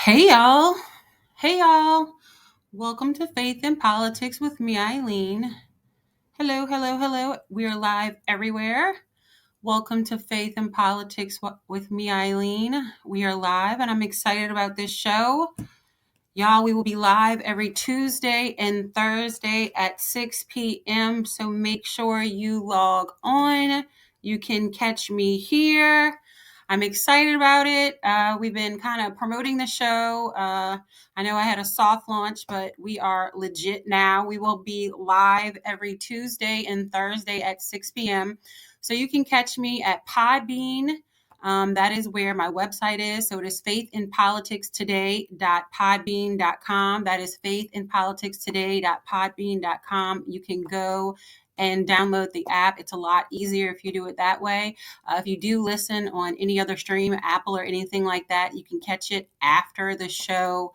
Hey y'all. Hey y'all. Welcome to Faith in Politics with me, Eileen. Hello, hello, hello. We are live everywhere. Welcome to Faith in Politics with me, Eileen. We are live and I'm excited about this show. Y'all, we will be live every Tuesday and Thursday at 6 p.m. So make sure you log on. You can catch me here. I'm excited about it. We've been kind of promoting the show. I know I had a soft launch, but we are legit now. We will be live every Tuesday and Thursday at 6 p.m. So you can catch me at Podbean. That is where my website is. So it is faithinpoliticstoday.podbean.com. That is faithinpoliticstoday.podbean.com. You can go and download the app. It's a lot easier if you do it that way. If you do listen on any other stream, Apple or anything like that, you can catch it after the show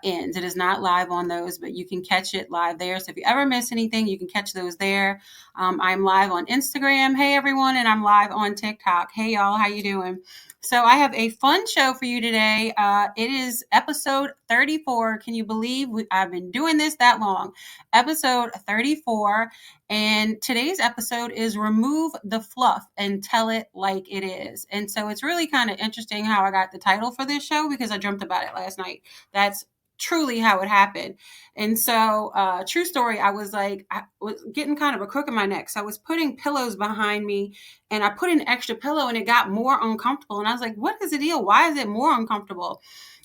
ends. It is not live on those, but you can catch it live there. So if you ever miss anything, you can catch those there. I'm live on Instagram. Hey everyone, and I'm live on TikTok. Hey y'all, how you doing? So I have a fun show for you today. It is episode 34. Can you believe I've been doing this that long? Episode 34. And today's episode is Remove the Fluff and Tell It Like It Is. And so it's really kind of interesting how I got the title for this show because I dreamt about it last night. That's truly how it happened. And so, true story, I was getting kind of a crook in my neck. So I was putting pillows behind me and I put an extra pillow and it got more uncomfortable. And I was like, what is the deal? Why is it more uncomfortable?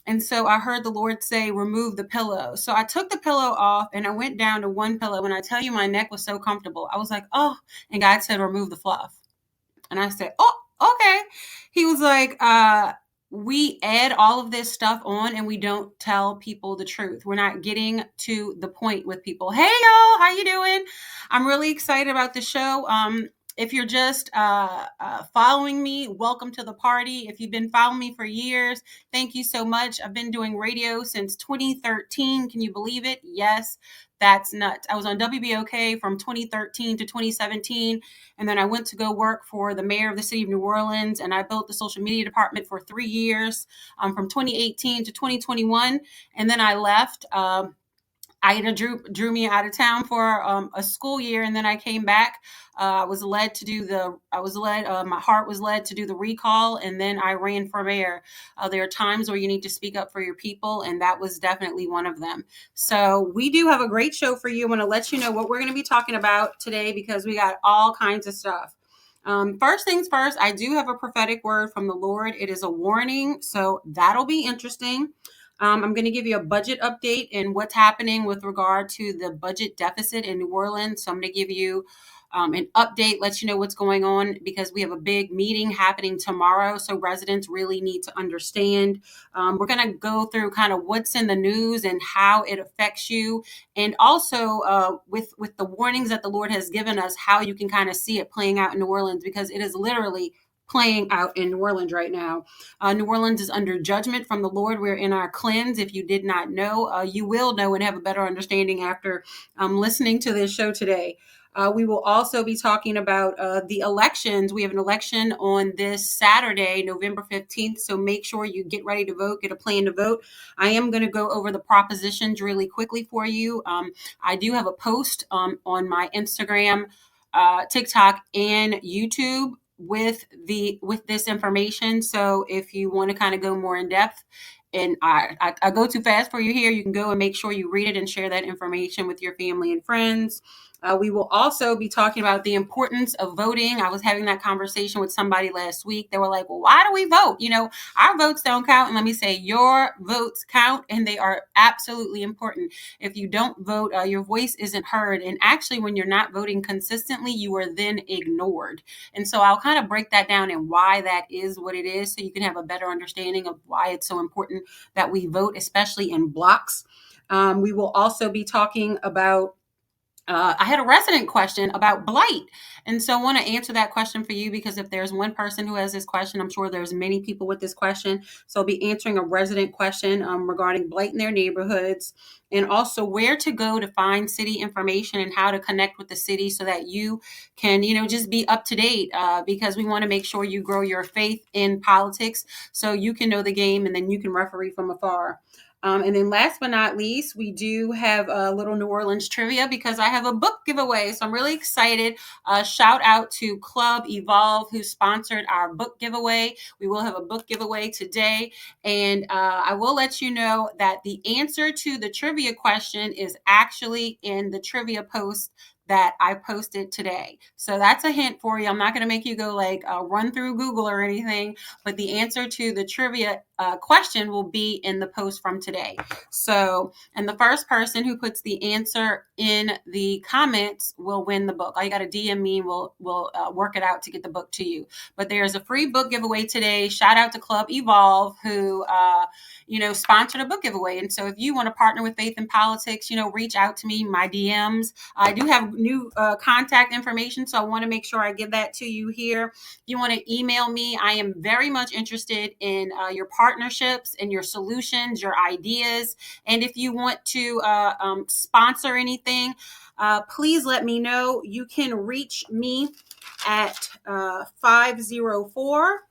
And so I heard the Lord say, remove the pillow. So I took the pillow off and I went down to one pillow. And I tell you, my neck was so comfortable. I was like, oh, and God said, remove the fluff. And I said, oh, okay. He was like, we add all of this stuff on and we don't tell people the truth. We're not getting to the point with people. Hey y'all, how you doing? I'm really excited about the show. If you're just following me, welcome to the party. If you've been following me for years, thank you so much. I've been doing radio since 2013. Can you believe it? Yes, that's nuts. I was on WBOK from 2013 to 2017. And then I went to go work for the mayor of the city of New Orleans. And I built the social media department for 3 years, from 2018 to 2021. And then I left. Ida drew me out of town for a school year, and then I came back. My heart was led to do the recall, and then I ran for mayor. There are times where you need to speak up for your people, and that was definitely one of them. So we do have a great show for you. I want to let you know what we're going to be talking about today because we got all kinds of stuff. First things first, I do have a prophetic word from the Lord. It is a warning, so that'll be interesting. I'm going to give you a budget update and what's happening with regard to the budget deficit in New Orleans. So I'm going to give you an update, let you know what's going on because we have a big meeting happening tomorrow. So residents really need to understand. We're going to go through kind of what's in the news and how it affects you. And also with the warnings that the Lord has given us, how you can kind of see it playing out in New Orleans because it is literally playing out in New Orleans right now. New Orleans is under judgment from the Lord. We're in our cleanse. If you did not know, you will know and have a better understanding after listening to this show today. We will also be talking about the elections. We have an election on this Saturday, November 15th. So make sure you get ready to vote, get a plan to vote. I am going to go over the propositions really quickly for you. I do have a post on my Instagram, TikTok, and YouTube with this information. So if you want to kind of go more in depth, and I go too fast for you here, you can go and make sure you read it and share that information with your family and friends. We will also be talking about the importance of voting. I was having that conversation with somebody last week. They were like, well, why do we vote? Our votes don't count. And let me say, your votes count, and they are absolutely important. If you don't vote, your voice isn't heard. And actually, when you're not voting consistently, you are then ignored. And so I'll kind of break that down and why that is what it is so you can have a better understanding of why it's so important that we vote, especially in blocks. We will also be talking about I had a resident question about blight. And so I want to answer that question for you because if there's one person who has this question, I'm sure there's many people with this question. So I'll be answering a resident question regarding blight in their neighborhoods and also where to go to find city information and how to connect with the city so that you can, just be up to date because we want to make sure you grow your faith in politics so you can know the game and then you can referee from afar. And then last but not least, we do have a little New Orleans trivia because I have a book giveaway. So I'm really excited. Shout out to Club Evolve who sponsored our book giveaway. We will have a book giveaway today. And I will let you know that the answer to the trivia question is actually in the trivia post that I posted today. So that's a hint for you. I'm not going to make you go run through Google or anything, but the answer to the trivia question will be in the post from today. So, and the first person who puts the answer in the comments will win the book. All you got to DM me. We'll work it out to get the book to you. But there's a free book giveaway today. Shout out to Club Evolve who, sponsored a book giveaway. And so if you want to partner with Faith in Politics, reach out to me, my DMs. I do have new contact information, so I want to make sure I give that to you here. If you want to email me, I am very much interested in your partnerships and your solutions, your ideas. And if you want to sponsor anything, please let me know. You can reach me at 504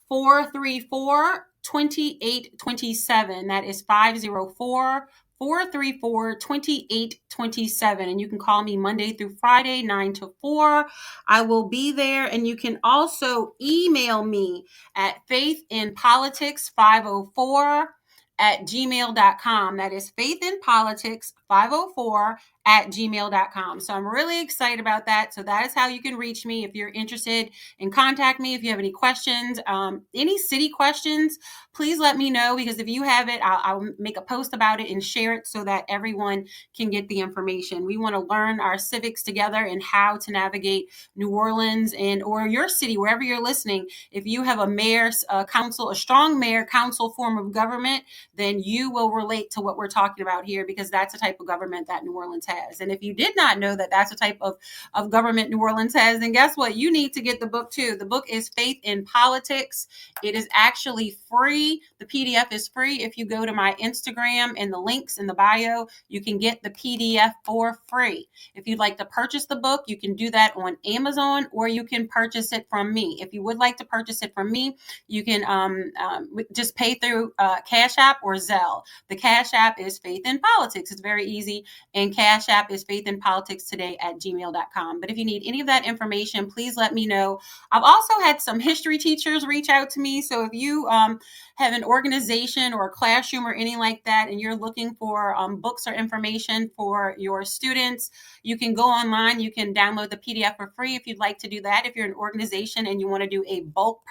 434 2827. That is 504 434 2827. And you can call me Monday through Friday, 9 to 4. I will be there. And you can also email me at faithinpolitics504@gmail.com. That is faithinpolitics504@gmail.com. So I'm really excited about that. So that is how you can reach me if you're interested and contact me if you have any questions, any city questions. Please let me know because if you have it, I'll make a post about it and share it so that everyone can get the information. We want to learn our civics together and how to navigate New Orleans and or your city, wherever you're listening. If you have a mayor's council, a strong mayor council form of government, then you will relate to what we're talking about here because that's the type of government that New Orleans has. And if you did not know that that's the type of government New Orleans has, then guess what? You need to get the book too. The book is Faith in Politics. It is actually free. The PDF is free. If you go to my Instagram and the links in the bio, you can get the PDF for free. If you'd like to purchase the book, you can do that on Amazon or you can purchase it from me. If you would like to purchase it from me, you can just pay through Cash App or Zelle. The Cash App is Faith in Politics. It's very easy. And Cash App is faithinpoliticstoday@gmail.com. But if you need any of that information, please let me know. I've also had some history teachers reach out to me. So if you have an organization or a classroom or anything like that, and you're looking for books or information for your students, you can go online. You can download the PDF for free if you'd like to do that. If you're an organization and you want to do a bulk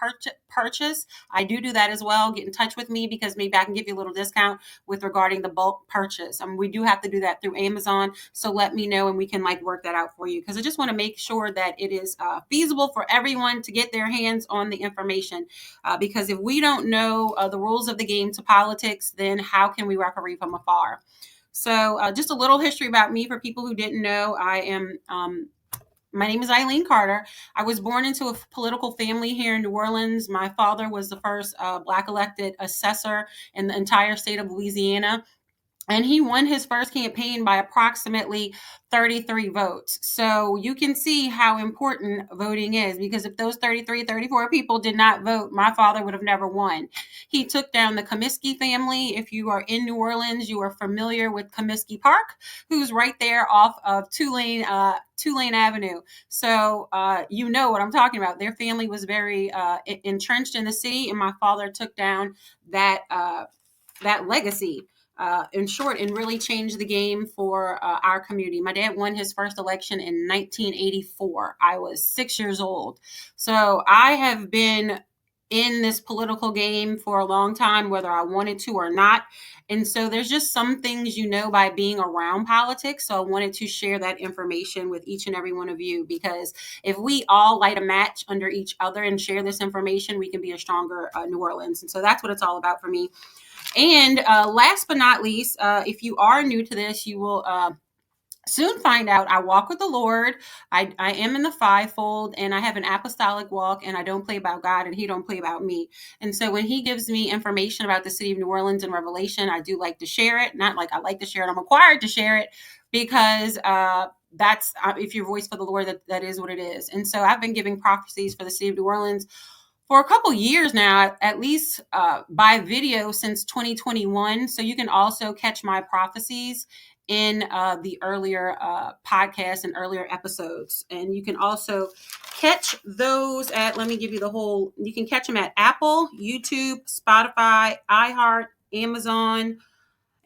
purchase, I do that as well. Get in touch with me because maybe I can give you a little discount with regarding the bulk purchase. We do have to do that through Amazon. So let me know and we can work that out for you because I just want to make sure that it is feasible for everyone to get their hands on the information. Because if we don't know the rules of the game to politics, then how can we referee from afar? So just a little history about me for people who didn't know. My name is Eileen Carter. I was born into a political family here in New Orleans. My father was the first Black elected assessor in the entire state of Louisiana. And he won his first campaign by approximately 33 votes. So you can see how important voting is because if those 33, 34 people did not vote, my father would have never won. He took down the Comiskey family. If you are in New Orleans, you are familiar with Comiskey Park, who's right there off of Tulane Avenue. So you know what I'm talking about. Their family was very entrenched in the city, and my father took down that legacy. In short, and really changed the game for our community. My dad won his first election in 1984. I was 6 years old. So I have been in this political game for a long time, whether I wanted to or not. And so there's just some things by being around politics. So I wanted to share that information with each and every one of you, because if we all light a match under each other and share this information, we can be a stronger New Orleans. And so that's what it's all about for me. And last but not least, if you are new to this, you will soon find out I walk with the Lord. I am in the fivefold, and I have an apostolic walk, and I don't play about God, and he don't play about me. And so when he gives me information about the city of New Orleans and Revelation, I do like to share it. Not like I like to share it, I'm required to share it, because that's if your voice for the Lord, that is what it is. And so I've been giving prophecies for the city of New Orleans for a couple years now, at least by video since 2021. So you can also catch my prophecies in the earlier podcasts and earlier episodes. And you can also catch those at, let me give you the whole, you can catch them at Apple, YouTube, Spotify, iHeart, Amazon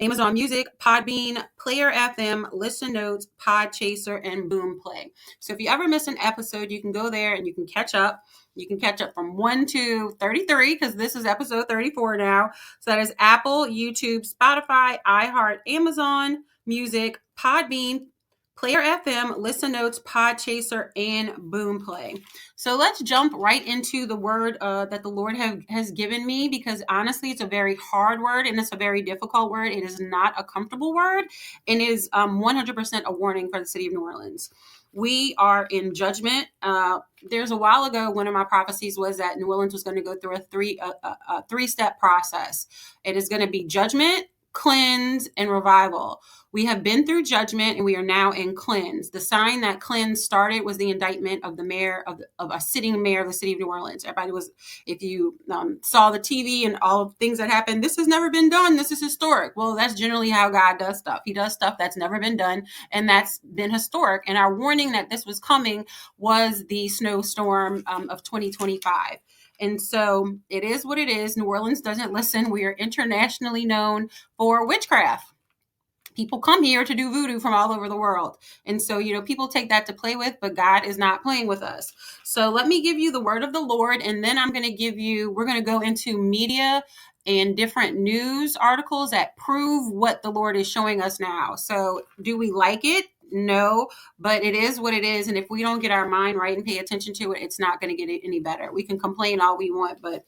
Music, Podbean, Player FM, Listen Notes, Podchaser, and Boomplay. So if you ever miss an episode, you can go there and you can catch up. You can catch up from 1 to 33, because this is episode 34 now. So that is Apple, YouTube, Spotify, iHeart, Amazon Music, Podbean, Player FM, Listen Notes, Podchaser, and Boomplay. So let's jump right into the word that the Lord has given me, because honestly, it's a very hard word and it's a very difficult word. It is not a comfortable word, and it is 100% a warning for the city of New Orleans. We are in judgment. There's a while ago, one of my prophecies was that New Orleans was going to go through a three-step process. It is going to be judgment, cleanse, and revival. We have been through judgment and we are now in cleanse. The sign that cleanse started was the indictment of the mayor of a sitting mayor of the city of New Orleans. Everybody was, if you saw the TV and all of things that happened, this has never been done, this is historic. Well, that's generally how God does stuff. He does stuff that's never been done, and that's been historic. And our warning that this was coming was the snowstorm of 2025. And so it is what it is. New Orleans doesn't listen. We are internationally known for witchcraft. People come here to do voodoo from all over the world. And so, people take that to play with, but God is not playing with us. So let me give you the word of the Lord, and then we're going to go into media and different news articles that prove what the Lord is showing us now. So do we like it? No, but it is what it is. And if we don't get our mind right and pay attention to it, it's not going to get any better. We can complain all we want, but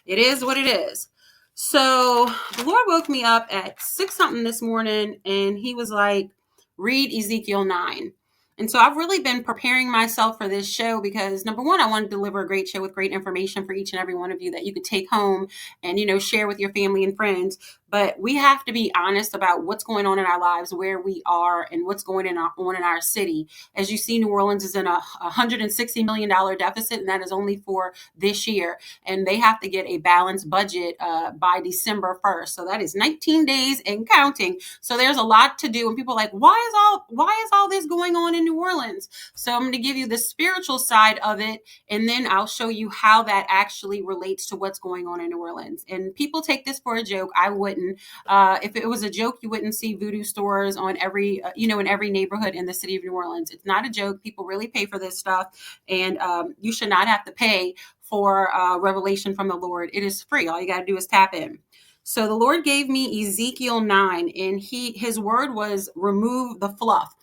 it is what it is. So the Lord woke me up at 6 something this morning, and he was like, read Ezekiel 9. And so I've really been preparing myself for this show because, number one, I want to deliver a great show with great information for each and every one of you that you could take home and, share with your family and friends. But we have to be honest about what's going on in our lives, where we are, and what's going on in our city. As you see, New Orleans is in a $160 million deficit, and that is only for this year. And they have to get a balanced budget by December 1st. So that is 19 days and counting. So there's a lot to do. And people are like, why is all this going on in New Orleans? So I'm going to give you the spiritual side of it, and then I'll show you how that actually relates to what's going on in New Orleans. And people take this for a joke. I wouldn't. If it was a joke, you wouldn't see voodoo stores on every, in every neighborhood in the city of New Orleans. It's not a joke. People really pay for this stuff, and you should not have to pay for revelation from the Lord. It is free. All you got to do is tap in. So the Lord gave me Ezekiel 9, and his word was remove the fluff.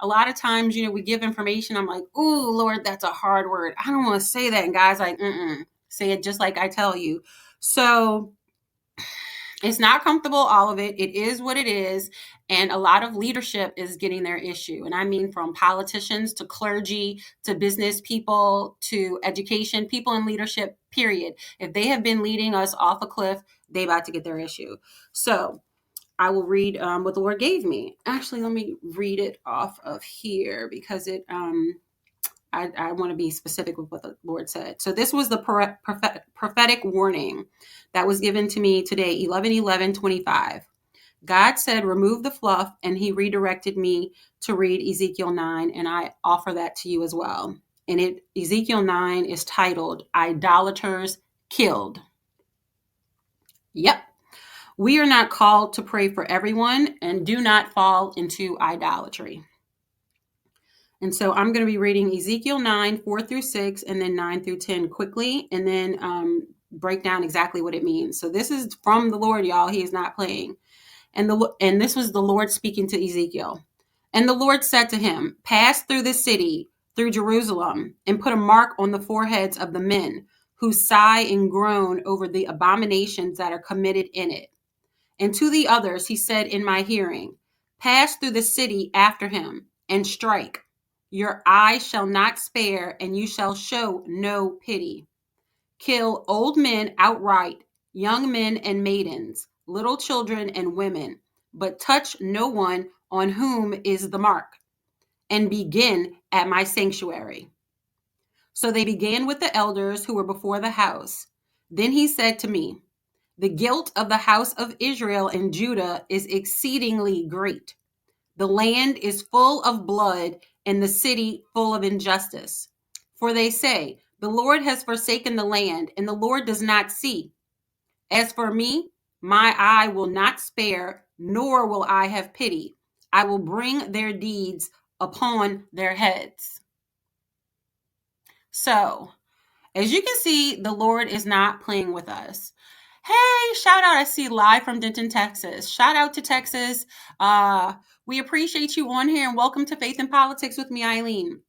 A lot of times, we give information. I'm like, ooh, Lord, that's a hard word. I don't want to say that. And God's like, say it just like I tell you. So it's not comfortable, all of it. It is what it is. And a lot of leadership is getting their issue. And I mean, from politicians to clergy to business people to education, people in leadership, period. If they have been leading us off a cliff, they about to get their issue. So I will read what the Lord gave me. Actually, let me read it off of here because it I want to be specific with what the Lord said. So this was the prophetic warning that was given to me today, 11/11/25. God said, remove the fluff, and he redirected me to read Ezekiel 9, and I offer that to you as well. And Ezekiel 9 is titled, Idolaters Killed. Yep. We are not called to pray for everyone, and do not fall into idolatry. And so I'm going to be reading Ezekiel 9, 4-6, and then 9-10 quickly, and then break down exactly what it means. So this is from the Lord, y'all. He is not playing. And this was the Lord speaking to Ezekiel. And the Lord said to him, pass through the city, through Jerusalem, and put a mark on the foreheads of the men who sigh and groan over the abominations that are committed in it. And to the others he said in my hearing, pass through the city after him, and strike. Your eye shall not spare, and you shall show no pity. Kill old men outright, young men and maidens, little children and women, but touch no one on whom is the mark, and begin at my sanctuary. So they began with the elders who were before the house. Then he said to me, the guilt of the house of Israel and Judah is exceedingly great. The land is full of blood, and the city full of injustice. For they say, the Lord has forsaken the land, and the Lord does not see. As for me, my eye will not spare, nor will I have pity. I will bring their deeds upon their heads. So, as you can see, the Lord is not playing with us. Hey, shout out. I see live from Denton, Texas. Shout out to Texas. We appreciate you on here, and welcome to Faith and Politics with me, Eileen.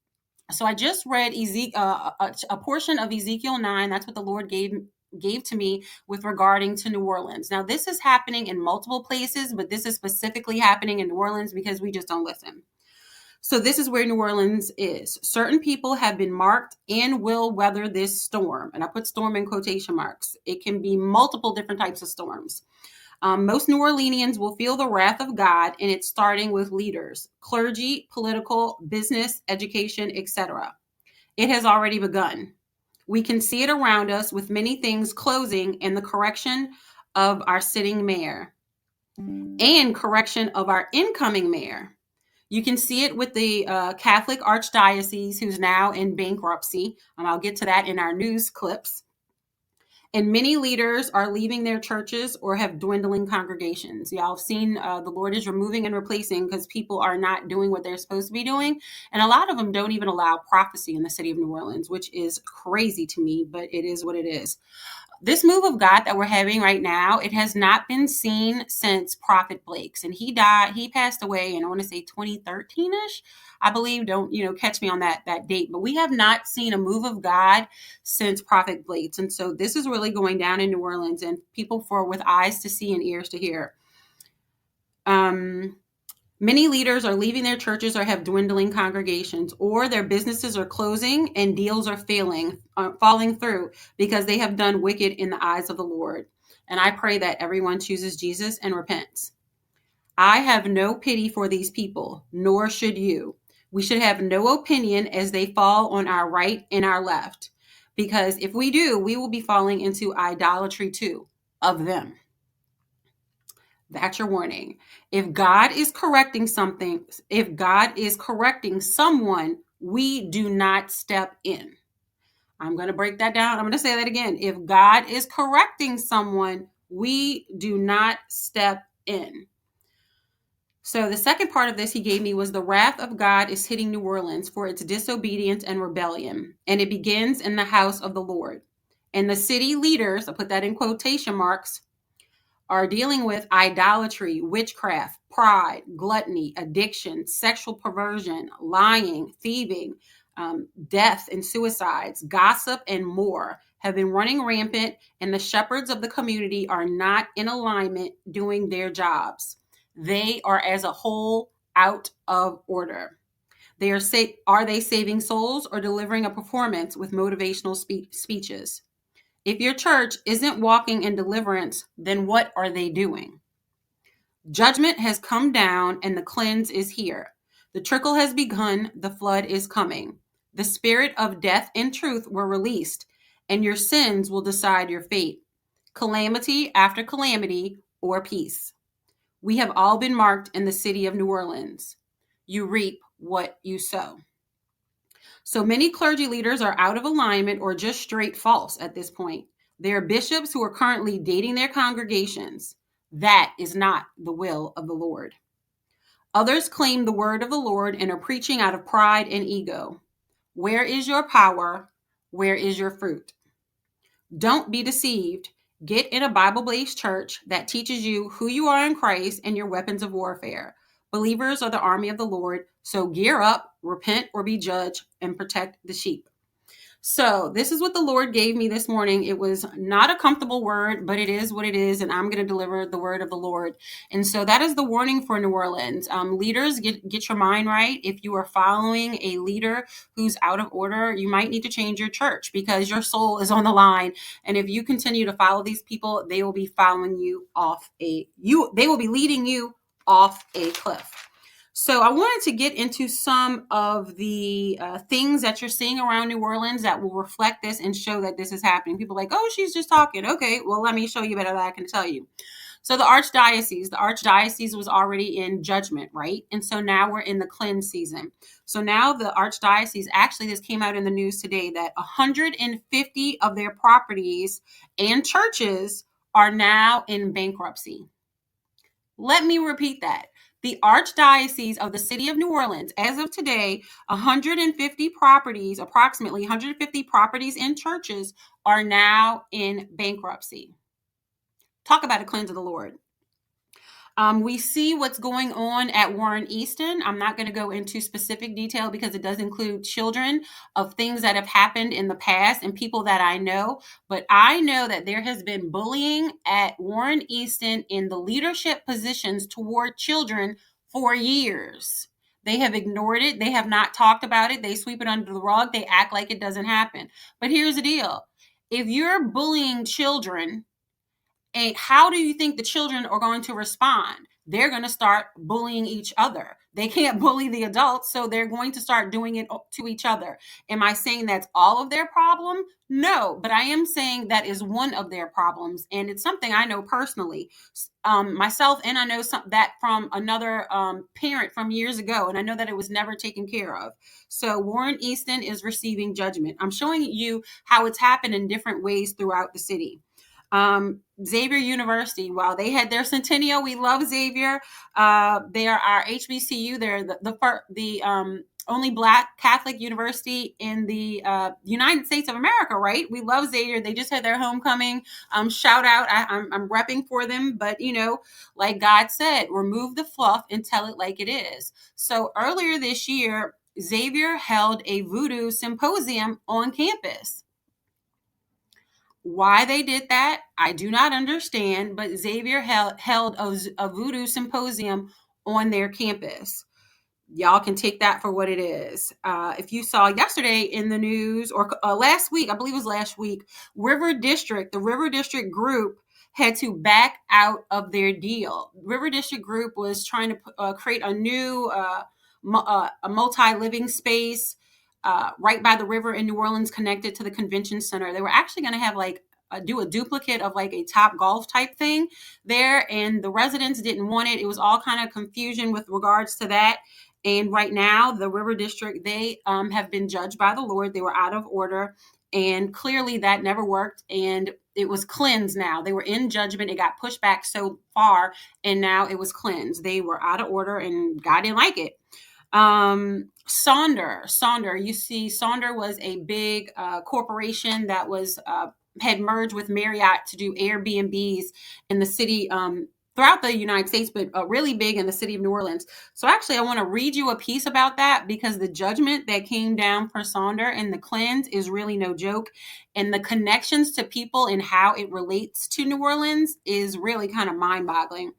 So I just read a portion of Ezekiel 9. That's what the Lord gave to me with regarding to New Orleans. Now, this is happening in multiple places, but this is specifically happening in New Orleans because we just don't listen. So this is where New Orleans is. Certain people have been marked and will weather this storm. And I put storm in quotation marks. It can be multiple different types of storms. Most New Orleanians will feel the wrath of God, and it's starting with leaders, clergy, political, business, education, etc. It has already begun. We can see it around us with many things closing and the correction of our sitting mayor and correction of our incoming mayor. You can see it with the Catholic Archdiocese, who's now in bankruptcy. I'll get to that in our news clips. And many leaders are leaving their churches or have dwindling congregations. Y'all have seen the Lord is removing and replacing because people are not doing what they're supposed to be doing. And a lot of them don't even allow prophecy in the city of New Orleans, which is crazy to me, but it is what it is. This move of God that we're having right now, it has not been seen since Prophet Blake's, and he passed away in, I want to say 2013-ish, I believe. Don't, catch me on that date, but we have not seen a move of God since Prophet Blake's. And so this is really going down in New Orleans, and people with eyes to see and ears to hear. Many leaders are leaving their churches or have dwindling congregations, or their businesses are closing and deals are falling through because they have done wicked in the eyes of the Lord. And I pray that everyone chooses Jesus and repents. I have no pity for these people, nor should you. We should have no opinion as they fall on our right and our left, because if we do, we will be falling into idolatry too of them. That's your warning. If God is correcting something, if God is correcting someone, we do not step in. I'm going to break that down. I'm going to say that again. If God is correcting someone, we do not step in. So the second part of this he gave me was the wrath of God is hitting New Orleans for its disobedience and rebellion. And it begins in the house of the Lord. And the city leaders, I put that in quotation marks, are dealing with idolatry, witchcraft, pride, gluttony, addiction, sexual perversion, lying, thieving, death and suicides, gossip, and more have been running rampant, and the shepherds of the community are not in alignment doing their jobs. They are as a whole out of order. Are they saving souls or delivering a performance with motivational speeches? If your church isn't walking in deliverance, then what are they doing? Judgment has come down and the cleanse is here. The trickle has begun, the flood is coming. The spirit of death and truth were released, and your sins will decide your fate. Calamity after calamity or peace. We have all been marked in the city of New Orleans. You reap what you sow. So many clergy leaders are out of alignment or just straight false at this point. There are bishops who are currently dating their congregations. That is not the will of the Lord. Others claim the word of the Lord and are preaching out of pride and ego. Where is your power? Where is your fruit? Don't be deceived. Get in a Bible-based church that teaches you who you are in Christ and your weapons of warfare. Believers are the army of the Lord, so gear up, repent, or be judged, and protect the sheep. So, this is what the Lord gave me this morning. It was not a comfortable word, but it is what it is, and I'm going to deliver the word of the Lord. And so, that is the warning for New Orleans. Leaders, get your mind right. If you are following a leader who's out of order, you might need to change your church because your soul is on the line. And if you continue to follow these people, they will be following you they will be leading you off a cliff. So I wanted to get into some of the things that you're seeing around New Orleans that will reflect this and show that this is happening. People are like, oh, she's just talking. Okay, well, let me show you better than I can tell you. So the archdiocese was already in judgment, right? And so now we're in the cleanse season. So now the archdiocese, actually this came out in the news today, that 150 of their properties and churches are now in bankruptcy. Let me repeat that. The Archdiocese of the City of New Orleans, as of today, 150 properties, approximately 150 properties and churches are now in bankruptcy. Talk about a cleanse of the Lord. We see what's going on at Warren Easton. I'm not going to go into specific detail because it does include children of things that have happened in the past and people that I know. But I know that there has been bullying at Warren Easton in the leadership positions toward children for years. They have ignored it. They have not talked about it. They sweep it under the rug. They act like it doesn't happen. But here's the deal. If you're bullying children, and how do you think the children are going to respond? They're going to start bullying each other. They can't bully the adults, so they're going to start doing it to each other. Am I saying that's all of their problem? No, but I am saying that is one of their problems, and it's something I know personally myself, and I know that from another parent from years ago, and I know that it was never taken care of. So Warren Easton is receiving judgment. I'm showing you how it's happened in different ways throughout the city. Xavier University, while they had their centennial, we love Xavier. They are our HBCU. They're the only Black Catholic university in the United States of America, right? We love Xavier. They just had their homecoming. Shout out. I'm repping for them. But, like God said, remove the fluff and tell it like it is. So earlier this year, Xavier held a voodoo symposium on campus. Why they did that, I do not understand, but Xavier held a voodoo symposium on their campus. Y'all can take that for what it is. If you saw yesterday in the news, or last week, I believe it was last week, the River District group had to back out of their deal. River District group was trying to create a new a multi-living space right by the river in New Orleans, connected to the convention center. They were actually going to have do a duplicate of like a Top Golf type thing there, and the residents didn't want it. It was all kind of confusion with regards to that. And right now, the River District, they have been judged by the Lord. They were out of order, and clearly that never worked. And it was cleansed now. They were in judgment. It got pushed back so far, and now it was cleansed. They were out of order, and God didn't like it. Sonder, you see, Sonder was a big corporation that was had merged with Marriott to do Airbnbs in the city throughout the United States, but really big in the city of New Orleans. So actually, I want to read you a piece about that, because the judgment that came down for Sonder and the cleanse is really no joke. And the connections to people and how it relates to New Orleans is really kind of mind-boggling.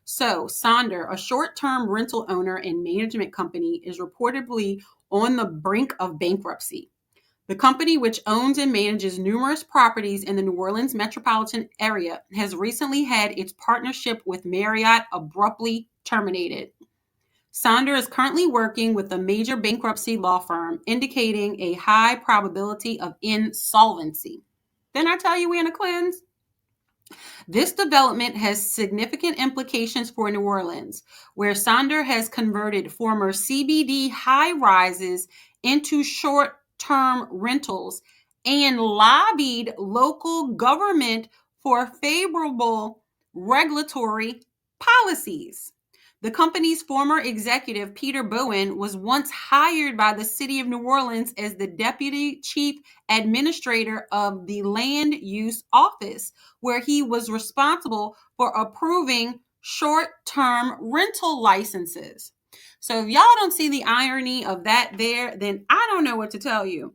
So Sonder, a short-term rental owner and management company, is reportedly on the brink of bankruptcy. The company, which owns and manages numerous properties in the New Orleans metropolitan area, has recently had its partnership with Marriott abruptly terminated. Sonder is currently working with a major bankruptcy law firm, indicating a high probability of insolvency. Didn't I tell you we're in a cleanse? This development has significant implications for New Orleans, where Sonder has converted former CBD high-rises into short-term rentals and lobbied local government for favorable regulatory policies. The company's former executive, Peter Bowen, was once hired by the city of New Orleans as the deputy chief administrator of the land use office, where he was responsible for approving short-term rental licenses. So if y'all don't see the irony of that there, then I don't know what to tell you.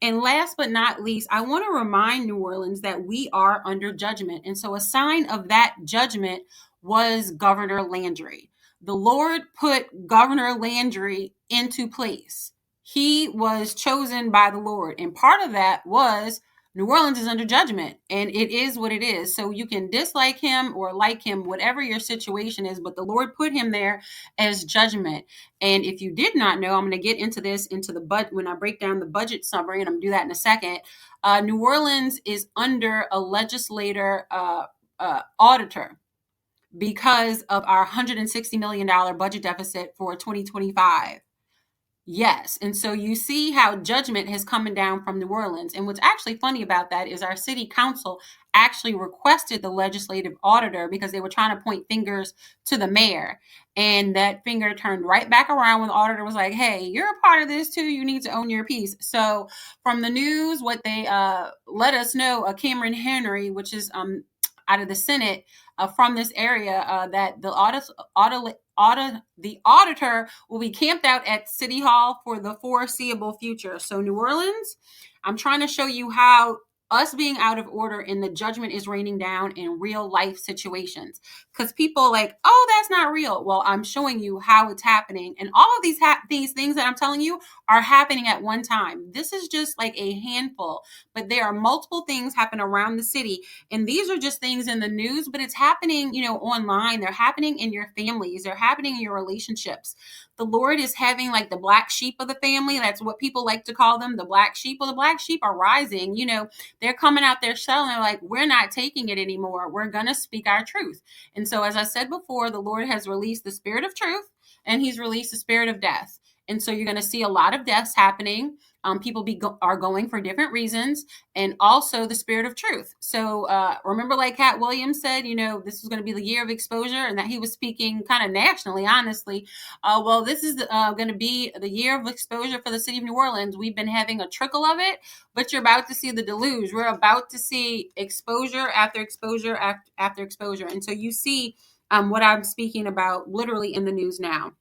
And last but not least, I want to remind New Orleans that we are under judgment. And so a sign of that judgment was Governor Landry. The Lord put Governor Landry into place. He was chosen by the Lord. And part of that was New Orleans is under judgment, and it is what it is. So you can dislike him or like him, whatever your situation is, but the Lord put him there as judgment. And if you did not know, I'm going to get into this into the when I break down the budget summary, and I'm going to do that in a second. New Orleans is under a legislator auditor because of our $160 million budget deficit for 2025. Yes. And so you see how judgment has coming down from New Orleans. And what's actually funny about that is our city council actually requested the legislative auditor because they were trying to point fingers to the mayor. And that finger turned right back around when the auditor was like, hey, you're a part of this too. You need to own your piece. So from the news, what they let us know, Cameron Henry, which is out of the Senate from this area, that the auditor will be camped out at City Hall for the foreseeable future. So New Orleans, I'm trying to show you how us being out of order and the judgment is raining down in real life situations. Because people like, oh, that's not real. Well, I'm showing you how it's happening. And all of these things that I'm telling you are happening at one time. This is just like a handful, but there are multiple things happen around the city. And these are just things in the news, but it's happening, online. They're happening in your families. They're happening in your relationships. The Lord is having like the black sheep of the family. That's what people like to call them, the black sheep. Well, the black sheep are rising. They're coming out their shell and they're like, we're not taking it anymore. We're going to speak our truth. And so, as I said before, the Lord has released the spirit of truth and he's released the spirit of death. And so you're going to see a lot of deaths happening. People are going for different reasons, and also the spirit of truth. So remember, like Cat Williams said, this was going to be the year of exposure, and that he was speaking kind of nationally, honestly. Well, this is going to be the year of exposure for the city of New Orleans. We've been having a trickle of it, but you're about to see the deluge. We're about to see exposure after exposure after exposure. And so you see what I'm speaking about literally in the news now.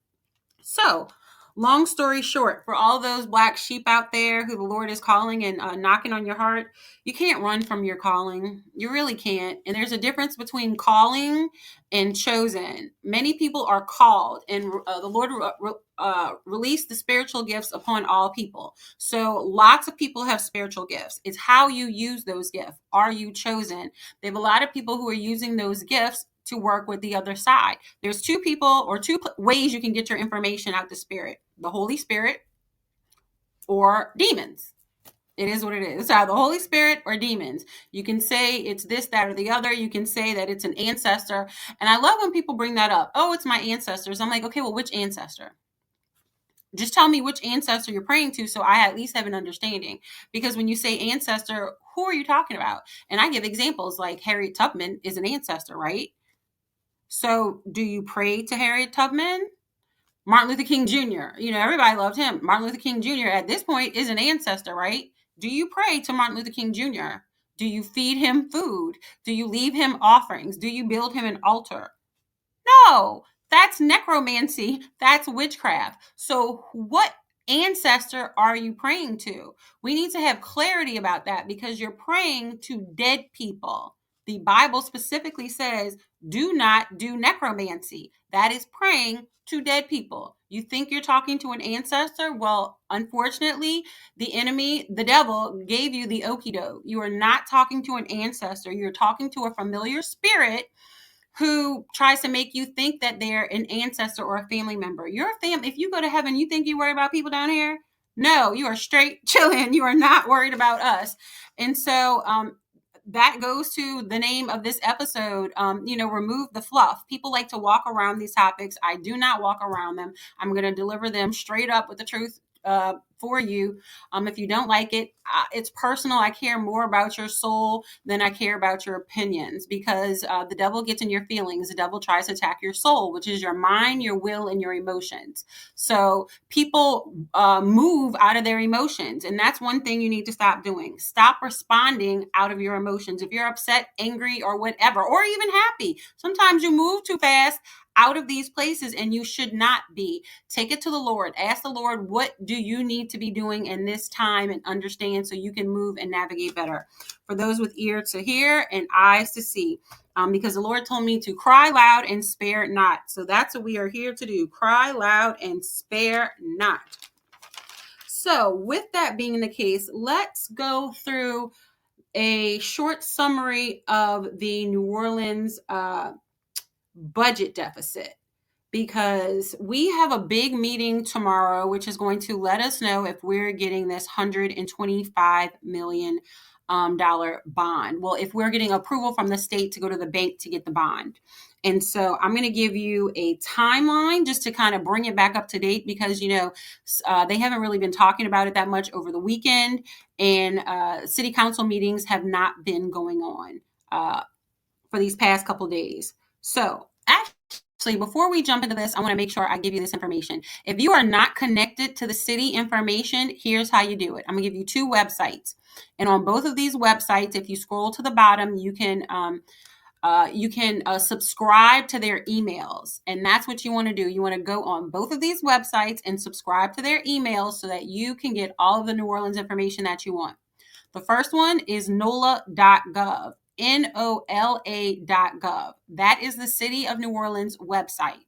So, long story short, for all those black sheep out there who the Lord is calling and knocking on your heart, you can't run from your calling. You really can't. And there's a difference between calling and chosen. Many people are called, and the Lord released the spiritual gifts upon all people. So lots of people have spiritual gifts. It's how you use those gifts. Are you chosen? They have a lot of people who are using those gifts to work with the other side. There's two ways you can get your information out to spirit: the Holy Spirit or demons. It is what it is. It's either the Holy Spirit or demons. You can say it's this, that, or the other. You can say that it's an ancestor. And I love when people bring that up. Oh, it's my ancestors. I'm like, okay, well, which ancestor? Just tell me which ancestor you're praying to so I at least have an understanding. Because when you say ancestor, who are you talking about? And I give examples like Harriet Tubman is an ancestor, right? So do you pray to Harriet Tubman? Martin Luther King Jr., everybody loved him. Martin Luther King Jr. at this point is an ancestor, right? Do you pray to Martin Luther King Jr.? Do you feed him food? Do you leave him offerings? Do you build him an altar? No, that's necromancy. That's witchcraft. So what ancestor are you praying to? We need to have clarity about that because you're praying to dead people. The Bible specifically says, do not do necromancy. That is praying to dead people. You think you're talking to an ancestor? Well, unfortunately, the enemy, the devil, gave you the okie doke. You are not talking to an ancestor. You're talking to a familiar spirit who tries to make you think that they're an ancestor or a family member. Your family, if you go to heaven, you think you worry about people down here? No, you are straight chilling. You are not worried about us. And so that goes to the name of this episode, remove the fluff. People like to walk around these topics. I do not walk around them. I'm going to deliver them straight up with the truth for you. If you don't like it, it's personal. I care more about your soul than I care about your opinions because the devil gets in your feelings. The devil tries to attack your soul, which is your mind, your will, and your emotions. So people move out of their emotions. And that's one thing you need to stop doing. Stop responding out of your emotions. If you're upset, angry, or whatever, or even happy, sometimes you move too fast out of these places and you should not be. Take it to the Lord. Ask the Lord, what do you need need to be doing in this time and understand so you can move and navigate better. For those with ears to hear and eyes to see, because the Lord told me to cry loud and spare not. So that's what we are here to do. Cry loud and spare not. So with that being the case, let's go through a short summary of the New Orleans budget deficit, because we have a big meeting tomorrow, which is going to let us know if we're getting this $125 million bond. Well, if we're getting approval from the state to go to the bank to get the bond. And so I'm going to give you a timeline just to kind of bring it back up to date, because, they haven't really been talking about it that much over the weekend, and city council meetings have not been going on for these past couple days. So actually, before we jump into this, I want to make sure I give you this information. If you are not connected to the city information, here's how you do it. I'm going to give you 2 websites. And on both of these websites, if you scroll to the bottom, you can subscribe to their emails. And that's what you want to do. You want to go on both of these websites and subscribe to their emails so that you can get all of the New Orleans information that you want. The first one is NOLA.gov. NOLA.gov. That is the City of New Orleans website.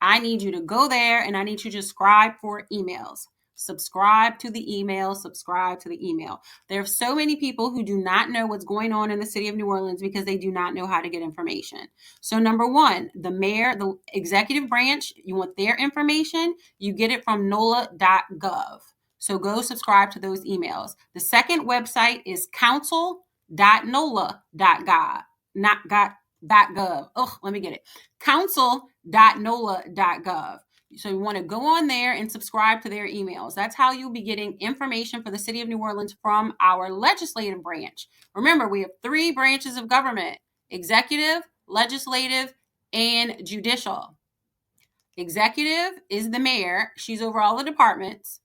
I need you to go there, and I need you to subscribe for emails. Subscribe to the email. Subscribe to the email. There are so many people who do not know what's going on in the city of New Orleans because they do not know how to get information. So number one, the mayor, the executive branch, you want their information, you get it from NOLA.gov. So go subscribe to those emails. The second website is council.nola.gov. Not got .gov. Oh, let me get it. Council.nola.gov. So you want to go on there and subscribe to their emails. That's how you'll be getting information for the city of New Orleans from our legislative branch. Remember, we have 3 branches of government: executive, legislative, and judicial. Executive is the mayor. She's over all the departments.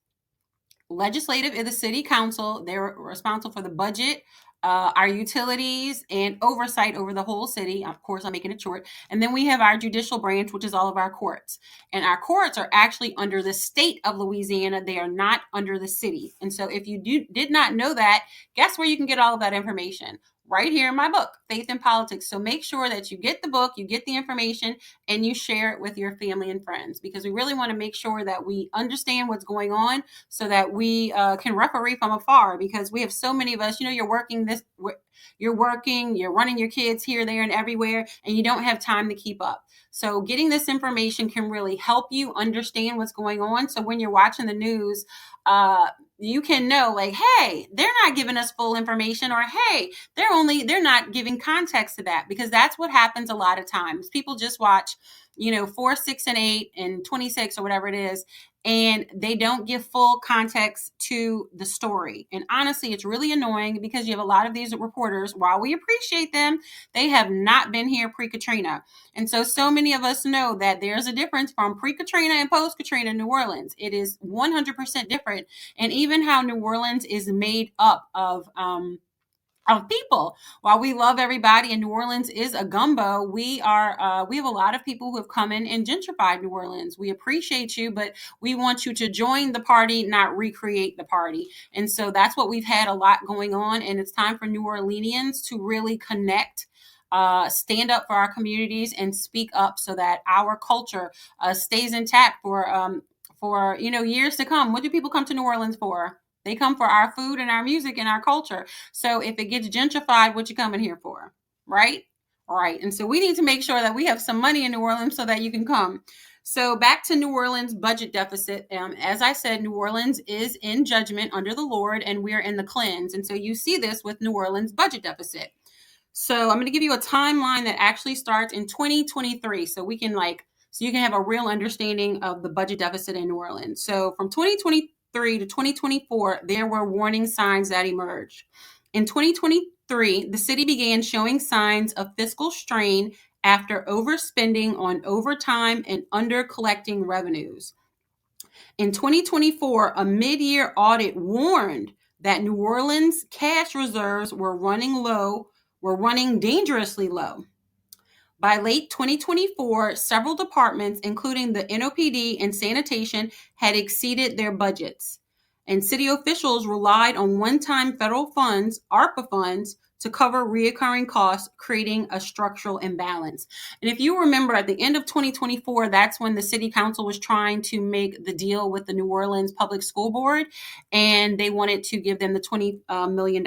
Legislative is the city council. They're responsible for the budget, our utilities, and oversight over the whole city. Of course, I'm making it short. And then we have our judicial branch, which is all of our courts. And our courts are actually under the state of Louisiana. They are not under the city. And so if you did not know that, guess where you can get all of that information? Right here in my book, Faith in Politics. So make sure that you get the book, you get the information, and you share it with your family and friends, because we really want to make sure that we understand what's going on so that we can referee from afar, because we have so many of us, you're working, you're running your kids here, there, and everywhere, and you don't have time to keep up. So getting this information can really help you understand what's going on. So when you're watching the news, you can know, like, hey, they're not giving us full information, or hey, they're not giving context to that, because that's what happens a lot of times. People just watch, 4, 6, and 8 and 26 or whatever it is, and they don't give full context to the story. And honestly, it's really annoying, because you have a lot of these reporters, while we appreciate them, they have not been here pre-Katrina. And so many of us know that there's a difference from pre-Katrina and post-Katrina New Orleans. It is 100% different. And even how New Orleans is made up of people. While we love everybody, and New Orleans is a gumbo, we have a lot of people who have come in and gentrified New Orleans. We appreciate you, but we want you to join the party, not recreate the party. And so that's what we've had a lot going on. And it's time for New Orleanians to really connect, stand up for our communities, and speak up so that our culture stays intact for years to come. What do people come to New Orleans for? They come for our food and our music and our culture. So if it gets gentrified, what you coming here for? Right? Right. And so we need to make sure that we have some money in New Orleans so that you can come. So back to New Orleans budget deficit. As I said, New Orleans is in judgment under the Lord, and we're in the cleanse. And so you see this with New Orleans budget deficit. So I'm going to give you a timeline that actually starts in 2023. So you can have a real understanding of the budget deficit in New Orleans. So from 2023 to 2024, there were warning signs that emerged. In 2023, the city began showing signs of fiscal strain after overspending on overtime and under-collecting revenues. In 2024, a mid-year audit warned that New Orleans cash reserves were running dangerously low. By late 2024, several departments, including the NOPD and sanitation, had exceeded their budgets. And city officials relied on one-time federal funds, ARPA funds, to cover reoccurring costs, creating a structural imbalance. And if you remember, at the end of 2024, that's when the city council was trying to make the deal with the New Orleans Public School Board, and they wanted to give them the $20 million.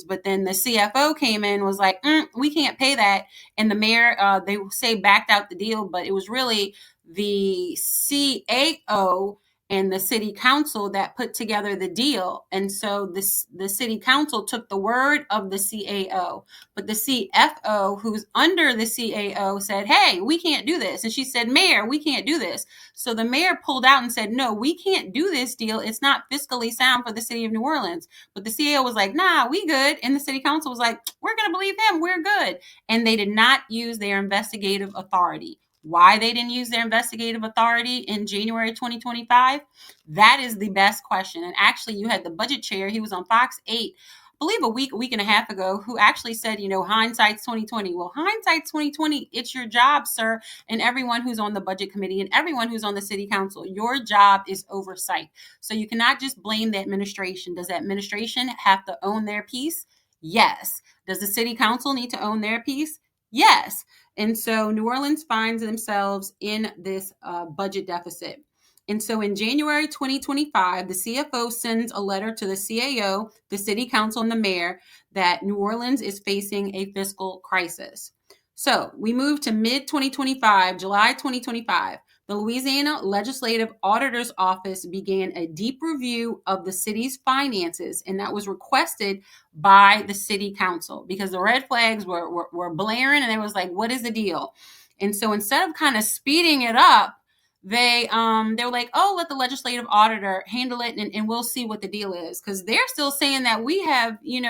But then the CFO came in and was like, we can't pay that. And the mayor, they say, backed out the deal, but it was really the CAO and the city council that put together the deal. And so the city council took the word of the CAO, but the CFO, who's under the CAO, said, hey, we can't do this. And she said, Mayor, we can't do this. So the mayor pulled out and said, no, we can't do this deal. It's not fiscally sound for the city of New Orleans. But the CAO was like, nah, we good. And the city council was like, we're going to believe him. We're good. And they did not use their investigative authority. Why they didn't use their investigative authority in January 2025? That is the best question. And actually, you had the budget chair. He was on Fox 8, I believe a week and a half ago, who actually said, hindsight's 2020. Well, hindsight's 2020. It's your job, sir, and everyone who's on the budget committee and everyone who's on the city council. Your job is oversight. So you cannot just blame the administration. Does the administration have to own their piece? Yes. Does the city council need to own their piece? Yes. And so New Orleans finds themselves in this budget deficit. And so in January 2025, the CFO sends a letter to the CAO, the city council, and the mayor that New Orleans is facing a fiscal crisis. So we move to mid-2025, July 2025. The Louisiana Legislative Auditor's Office began a deep review of the city's finances, and that was requested by the city council because the red flags were blaring, and it was like, what is the deal? And so instead of kind of speeding it up, they were like, oh, let the legislative auditor handle it, and we'll see what the deal is, because they're still saying that we have, an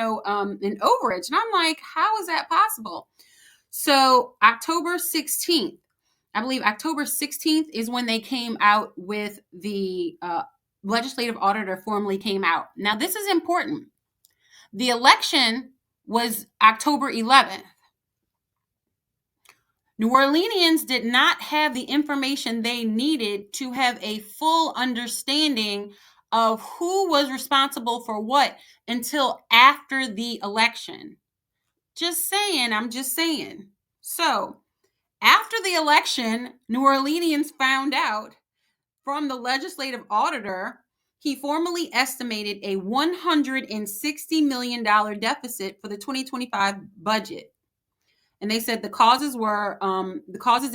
overage. And I'm like, how is that possible? So October 16th, I believe October 16th is when they came out with the legislative auditor formally came out. Now, this is important. The election was October 11th. New Orleanians did not have the information they needed to have a full understanding of who was responsible for what until after the election. Just saying, I'm just saying. So, after the election, New Orleanians found out from the legislative auditor, he formally estimated a $160 million deficit for the 2025 budget. And they said the causes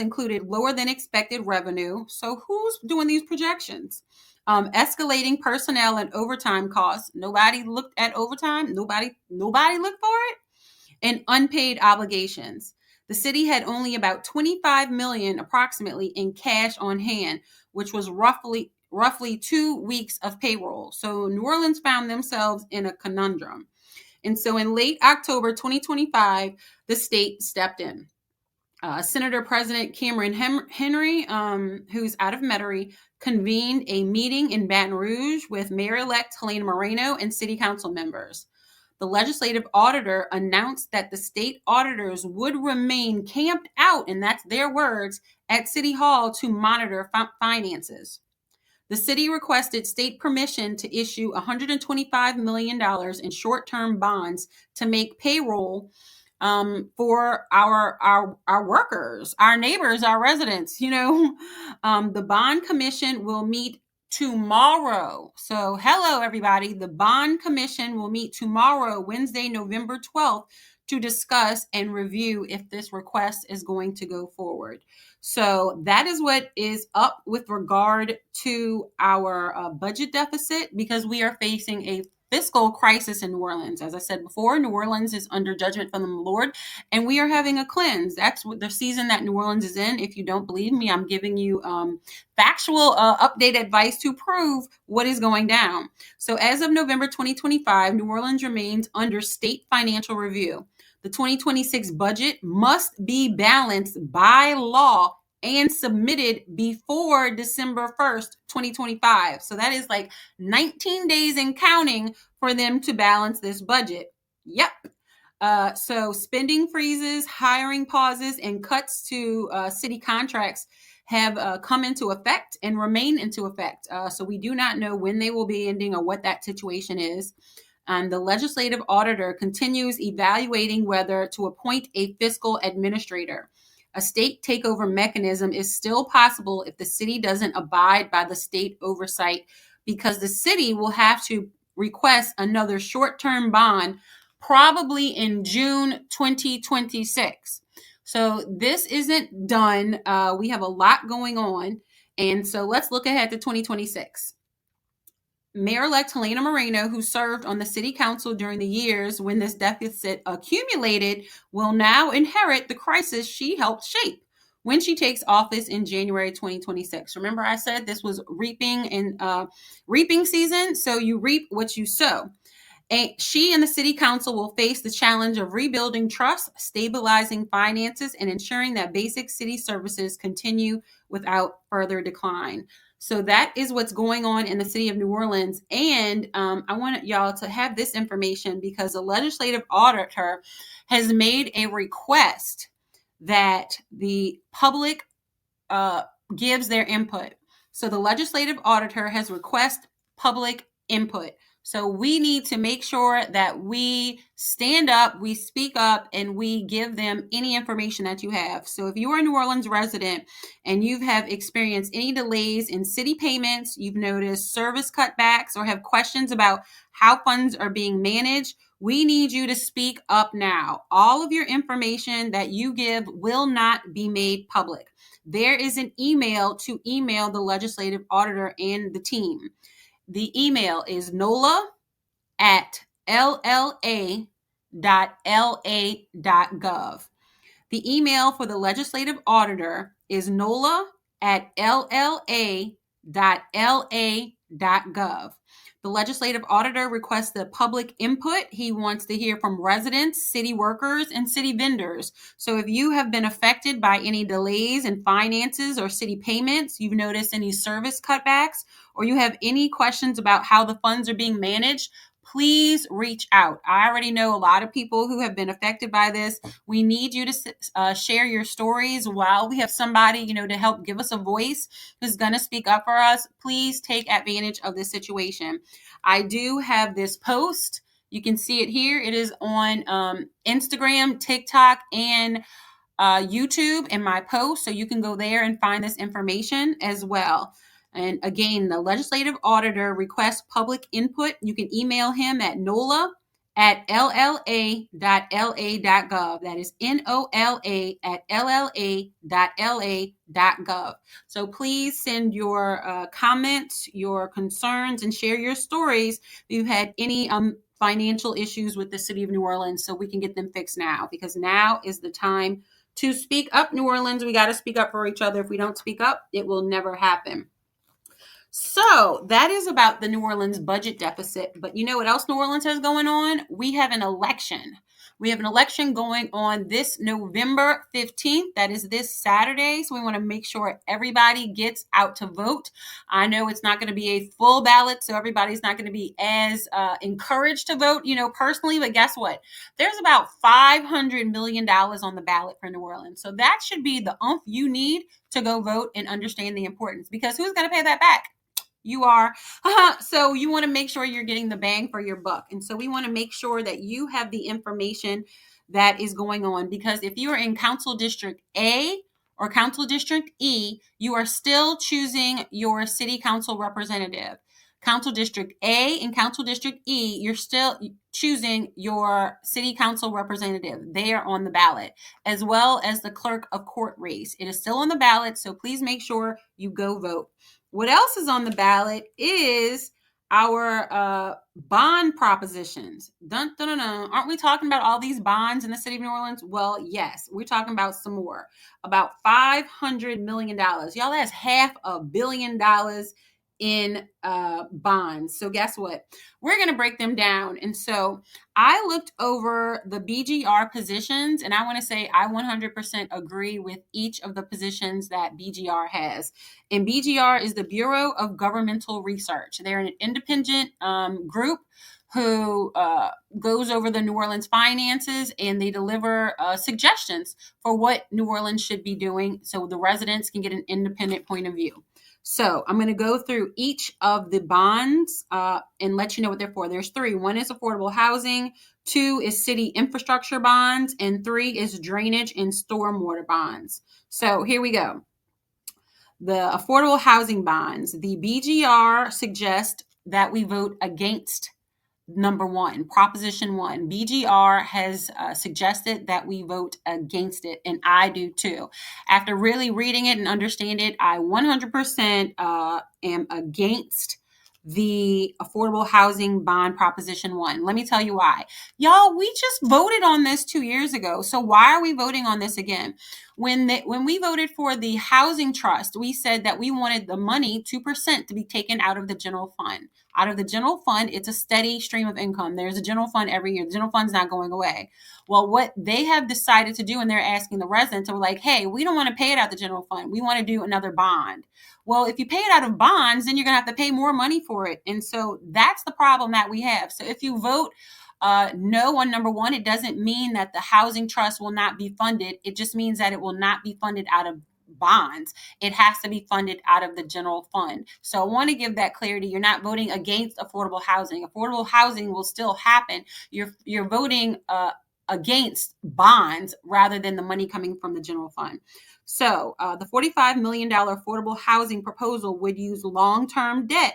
included lower than expected revenue. So who's doing these projections? Escalating personnel and overtime costs. Nobody looked at overtime. Nobody looked for it. And unpaid obligations. The city had only about $25 million approximately in cash on hand, which was roughly 2 weeks of payroll. So New Orleans found themselves in a conundrum. And so in late October 2025, the state stepped in. Senator President Cameron Henry, who's out of Metairie, convened a meeting in Baton Rouge with Mayor-elect Helena Moreno and city council members. The legislative auditor announced that the state auditors would remain camped out, and that's their words, at City Hall to monitor finances. The city requested state permission to issue $125 million in short-term bonds to make payroll for our workers, our neighbors, our residents. The bond commission will meet tomorrow. So hello, everybody. The bond commission will meet tomorrow, Wednesday, November 12th, to discuss and review if this request is going to go forward. So that is what is up with regard to our budget deficit, because we are facing a fiscal crisis in New Orleans. As I said before, New Orleans is under judgment from the Lord, and we are having a cleanse. That's what the season that New Orleans is in. If you don't believe me, I'm giving you factual update advice to prove what is going down. So as of November 2025, New Orleans remains under state financial review. The 2026 budget must be balanced by law and submitted before December 1st, 2025. So that is like 19 days and counting for them to balance this budget. Yep. So spending freezes, hiring pauses, and cuts to city contracts have come into effect and remain into effect. So we do not know when they will be ending or what that situation is. And the legislative auditor continues evaluating whether to appoint a fiscal administrator. A state takeover mechanism is still possible if the city doesn't abide by the state oversight, because the city will have to request another short-term bond probably in June 2026. So this isn't done. We have a lot going on. And so let's look ahead to 2026. Mayor-elect Helena Moreno, who served on the city council during the years when this deficit accumulated, will now inherit the crisis she helped shape when she takes office in January 2026. Remember, I said this was reaping season, so you reap what you sow. And she and the city council will face the challenge of rebuilding trust, stabilizing finances, and ensuring that basic city services continue without further decline. So that is what's going on in the city of New Orleans. And I want y'all to have this information because the legislative auditor has made a request that the public gives their input. So the legislative auditor has requested public input. So we need to make sure that we stand up, we speak up, and we give them any information that you have. So if you are a New Orleans resident and you have experienced any delays in city payments, you've noticed service cutbacks, or have questions about how funds are being managed, we need you to speak up now. All of your information that you give will not be made public. There is an email to email the legislative auditor and the team. The email is nola@lla.la.gov. The email for the legislative auditor is nola@lla.la.gov. The legislative auditor requests the public input. He wants to hear from residents, city workers, and city vendors. So if you have been affected by any delays in finances or city payments, you've noticed any service cutbacks, or you have any questions about how the funds are being managed, please reach out. I already know a lot of people who have been affected by this. We need you to share your stories while we have somebody, to help give us a voice who's going to speak up for us. Please take advantage of this situation. I do have this post. You can see it here. It is on Instagram, TikTok, and YouTube in my post. So you can go there and find this information as well. And again, the legislative auditor requests public input. You can email him at nola@lla.la.gov. That is nola@lla.la.gov. So please send your comments, your concerns, and share your stories if you've had any financial issues with the city of New Orleans, so we can get them fixed now, because now is the time to speak up, New Orleans. We got to speak up for each other. If we don't speak up, it will never happen. So that is about the New Orleans budget deficit. But you know what else New Orleans has going on? We have an election. We have an election going on this November 15th. That is this Saturday. So we want to make sure everybody gets out to vote. I know it's not going to be a full ballot, so everybody's not going to be as encouraged to vote, personally. But guess what? There's about $500 million on the ballot for New Orleans. So that should be the oomph you need to go vote and understand the importance, because who's going to pay that back? You are. So you want to make sure you're getting the bang for your buck. And so we want to make sure that you have the information that is going on, because if you are in Council District A or Council District E, you are still choosing your city council representative. Council District A and Council District E, you're still choosing your city council representative. They are on the ballot, as well as the clerk of court race. It is still on the ballot, so please make sure you go vote. What else is on the ballot is our bond propositions. Dun, dun, dun, dun. Aren't we talking about all these bonds in the city of New Orleans? Well, yes, we're talking about some more, about $500 million. Y'all, that's $500 million in bonds. So guess what? We're going to break them down. And so I looked over the BGR positions, and I want to say I 100% agree with each of the positions that BGR has. And BGR is the Bureau of Governmental Research. They're an independent group who goes over the New Orleans finances, and they deliver suggestions for what New Orleans should be doing so the residents can get an independent point of view. So I'm going to go through each of the bonds and let you know what they're for. There's three. One is affordable housing, two is city infrastructure bonds, and three is drainage and stormwater bonds. So here we go. The affordable housing bonds, the BGR suggests that we vote against number one, Proposition 1. BGR has suggested that we vote against it, and I do too. After really reading it and understand it, I 100% am against the affordable housing bond Proposition 1. Let me tell you why. Y'all, we just voted on this 2 years ago. So why are we voting on this again? When we voted for the housing trust, we said that we wanted the money, 2%, to be taken out of the general fund. Out of the general fund, it's a steady stream of income. There's a general fund every year. The general fund's not going away. Well, what they have decided to do, and they're asking the residents, are like, hey, we don't want to pay it out the general fund. We want to do another bond. Well, if you pay it out of bonds, then you're going to have to pay more money for it. And so that's the problem that we have. So if you vote no on number one, it doesn't mean that the housing trust will not be funded. It just means that it will not be funded out of bonds. It has to be funded out of the general fund. So I want to give that clarity. You're not voting against affordable housing. Affordable housing will still happen. You're voting against bonds rather than the money coming from the general fund. So the $45 million affordable housing proposal would use long-term debt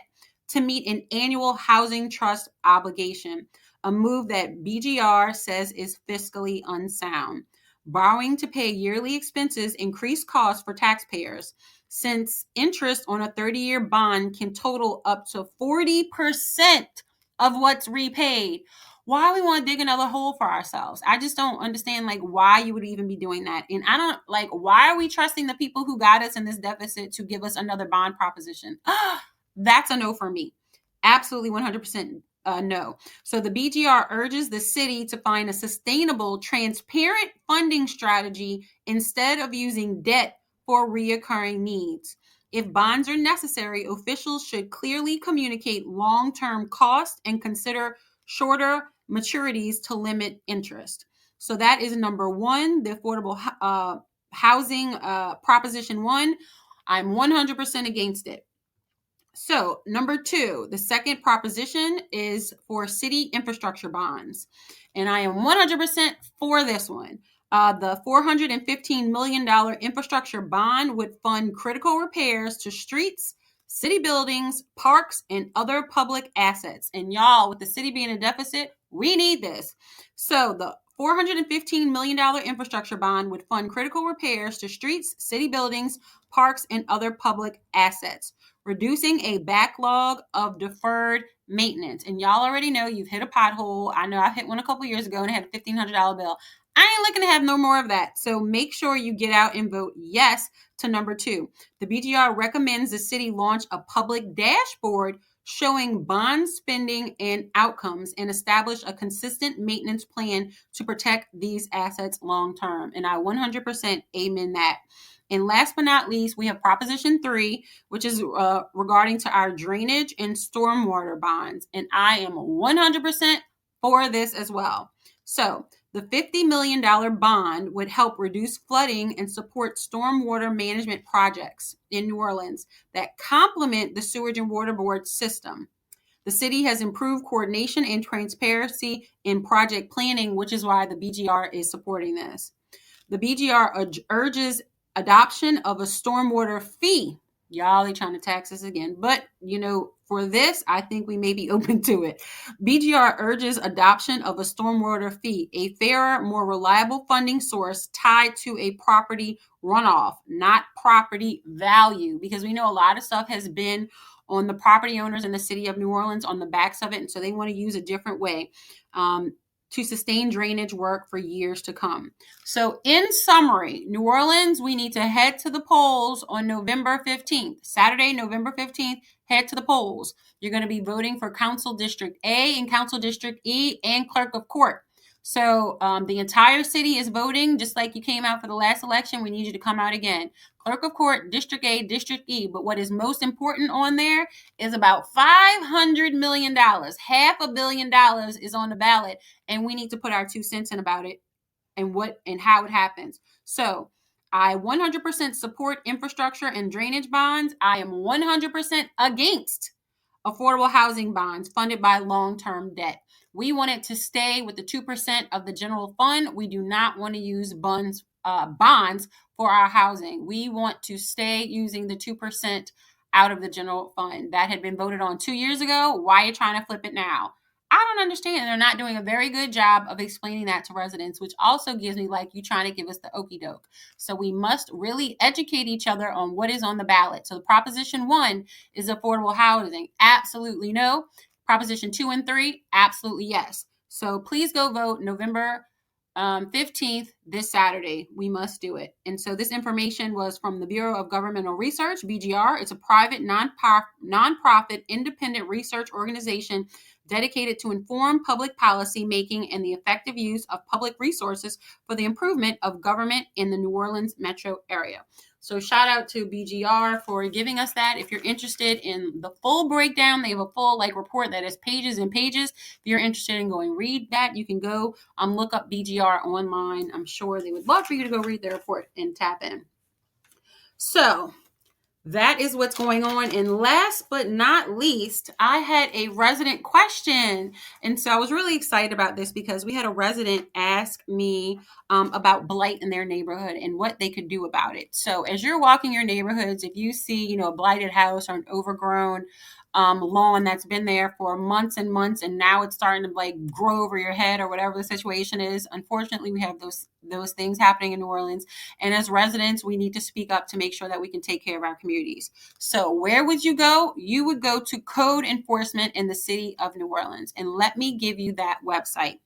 to meet an annual housing trust obligation, a move that BGR says is fiscally unsound. Borrowing to pay yearly expenses increase costs for taxpayers, since interest on a 30-year bond can total up to 40% of what's repaid. Why we want to dig another hole for ourselves? I just don't understand why you would even be doing that. And I don't why are we trusting the people who got us in this deficit to give us another bond proposition? That's a no for me. Absolutely 100% no. So the BGR urges the city to find a sustainable, transparent funding strategy instead of using debt for reoccurring needs. If bonds are necessary, officials should clearly communicate long-term costs and consider shorter maturities to limit interest. So that is number one, the affordable housing Proposition 1. I'm 100% against it. So number two, the second proposition is for city infrastructure bonds. And I am 100% for this one. The $415 million infrastructure bond would fund critical repairs to streets, city buildings, parks, and other public assets. And y'all, with the city being in a deficit, we need this. So the $415 million infrastructure bond would fund critical repairs to streets, city buildings, parks, and other public assets, reducing a backlog of deferred maintenance. And y'all already know you've hit a pothole. I know I hit one a couple years ago and I had a $1,500 bill. I ain't looking to have no more of that. So make sure you get out and vote yes to number two. The BGR recommends the city launch a public dashboard showing bond spending and outcomes and establish a consistent maintenance plan to protect these assets long term. And I 100% amen that. And last but not least, we have Proposition 3, which is regarding to our drainage and stormwater bonds. And I am 100% for this as well. So the $50 million bond would help reduce flooding and support stormwater management projects in New Orleans that complement the Sewage and Water Board system. The city has improved coordination and transparency in project planning, which is why the BGR is supporting this. The BGR urges adoption of a stormwater fee. Y'all, they trying to tax us again. But, for this, I think we may be open to it. BGR urges adoption of a stormwater fee, a fairer, more reliable funding source tied to a property runoff, not property value, because we know a lot of stuff has been on the property owners in the city of New Orleans on the backs of it. And so they want to use a different way to sustain drainage work for years to come. So in summary, New Orleans, we need to head to the polls on November 15th. Saturday, November 15th, head to the polls. You're going to be voting for Council District A and Council District E and Clerk of Court. So the entire city is voting, just like you came out for the last election. We need you to come out again. Clerk of Court, District A, District E. But what is most important on there is about $500 million. $500 million is on the ballot, and we need to put our 2 cents in about it and how it happens. So I 100% support infrastructure and drainage bonds. I am 100% against affordable housing bonds funded by long-term debt. We want it to stay with the 2% of the general fund. We do not want to use bonds for our housing. We want to stay using the 2% out of the general fund. That had been voted on 2 years ago. Why are you trying to flip it now? I don't understand. They're not doing a very good job of explaining that to residents, which also gives me like you trying to give us the okey doke. So we must really educate each other on what is on the ballot. So the Proposition 1 is affordable housing. Absolutely no. Proposition 2 and 3, absolutely yes. So please go vote November 15th, this Saturday. We must do it. And so this information was from the Bureau of Governmental Research, BGR. It's a private, nonprofit, independent research organization dedicated to inform public policy making and the effective use of public resources for the improvement of government in the New Orleans metro area. So shout out to BGR for giving us that. If you're interested in the full breakdown, they have a full report that is pages and pages. If you're interested in going read that, you can go look up BGR online. I'm sure they would love for you to go read their report and tap in. So that is what's going on. And last but not least, I had a resident question. And so I was really excited about this because we had a resident ask me about blight in their neighborhood and what they could do about it. So as you're walking your neighborhoods, if you see, a blighted house or an overgrown lawn that's been there for months and months, and now it's starting to grow over your head or whatever the situation is. Unfortunately, we have those things happening in New Orleans. And as residents, we need to speak up to make sure that we can take care of our communities. So where would you go? You would go to code enforcement in the city of New Orleans. And let me give you that website.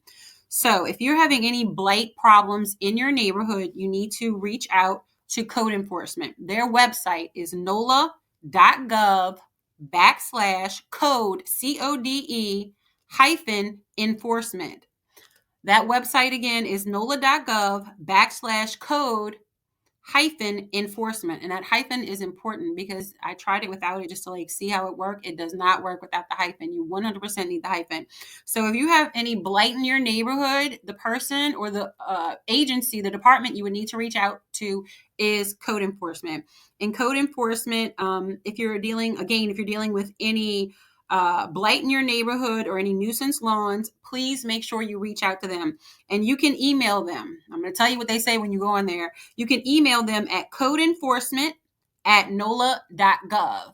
So if you're having any blight problems in your neighborhood, you need to reach out to code enforcement. Their website is NOLA.gov/code, CODE -enforcement. That website again is NOLA.gov/code -enforcement. And that hyphen is important because I tried it without it just to see how it worked. It does not work without the hyphen. You 100% need the hyphen. So if you have any blight in your neighborhood, the person or the agency, the department you would need to reach out to is code enforcement. In code enforcement, if you're dealing with any blight in your neighborhood or any nuisance lawns, please make sure you reach out to them. And you can email them. I'm going to tell you what they say when you go on there. You can email them at codeenforcement@nola.gov.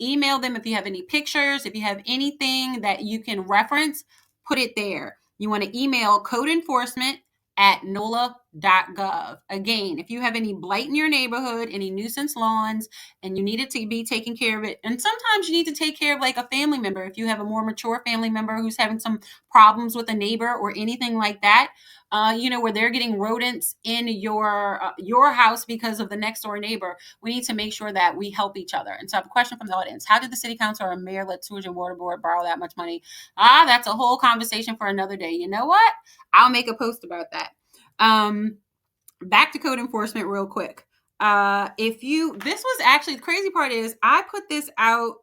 Email them if you have any pictures, if you have anything that you can reference, put it there. You want to email codeenforcement@nola.gov. Again, if you have any blight in your neighborhood, any nuisance lawns, and you need it to be taken care of it. And sometimes you need to take care of a family member. If you have a more mature family member who's having some problems with a neighbor or anything like that, where they're getting rodents in your house because of the next door neighbor, we need to make sure that we help each other. And so I have a question from the audience. How did the city council or mayor let sewage and water board borrow that much money? That's a whole conversation for another day. You know what? I'll make a post about that. Back to code enforcement real quick. This was actually, the crazy part is I put this out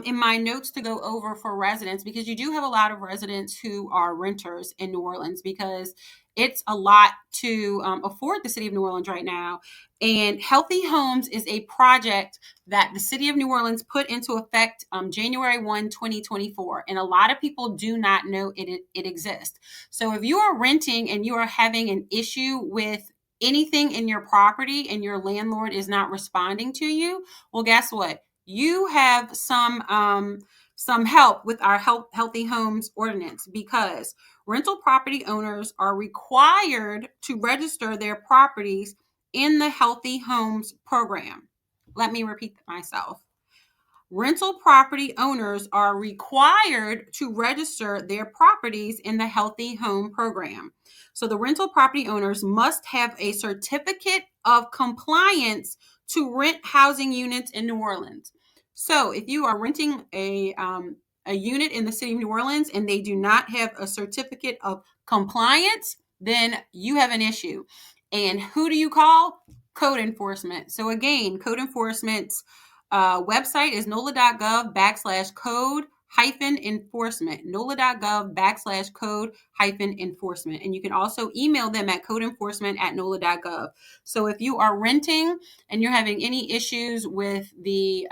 in my notes to go over for residents, because you do have a lot of residents who are renters in New Orleans, because it's a lot to afford the city of New Orleans right now. And Healthy Homes is a project that the city of New Orleans put into effect January 1, 2024. And a lot of people do not know it exists. So if you are renting and you are having an issue with anything in your property and your landlord is not responding to you, well, guess what? You have some help with our Healthy Homes ordinance, because rental property owners are required to register their properties in the Healthy Homes program. Let me repeat myself. Rental property owners are required to register their properties in the Healthy Home program. So the rental property owners must have a certificate of compliance to rent housing units in New Orleans. So if you are renting a a unit in the city of New Orleans and they do not have a certificate of compliance, then you have an issue. And who do you call? Code enforcement. So again, code enforcement's website is NOLA.gov/code hyphen enforcement, NOLA.gov/code hyphen enforcement. And you can also email them at codeenforcement@NOLA.gov. So if you are renting and you're having any issues with the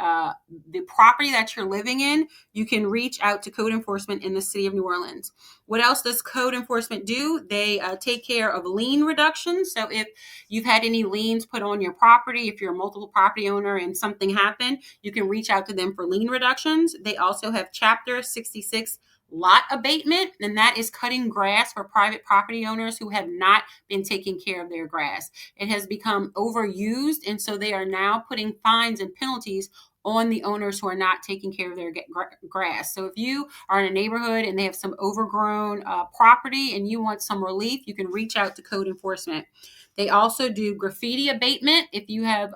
property that you're living in, you can reach out to code enforcement in the city of New Orleans. What else does code enforcement do? They take care of lien reduction. So if you've had any liens put on your property, if you're a multiple property owner and something happened, you can reach out to them for lien reductions. They also have Chapter 66 lot abatement, and that is cutting grass for private property owners who have not been taking care of their grass. It has become overused, and so they are now putting fines and penalties on the owners who are not taking care of their grass. So if you are in a neighborhood and they have some overgrown property and you want some relief, you can reach out to code enforcement. They also do graffiti abatement. If you have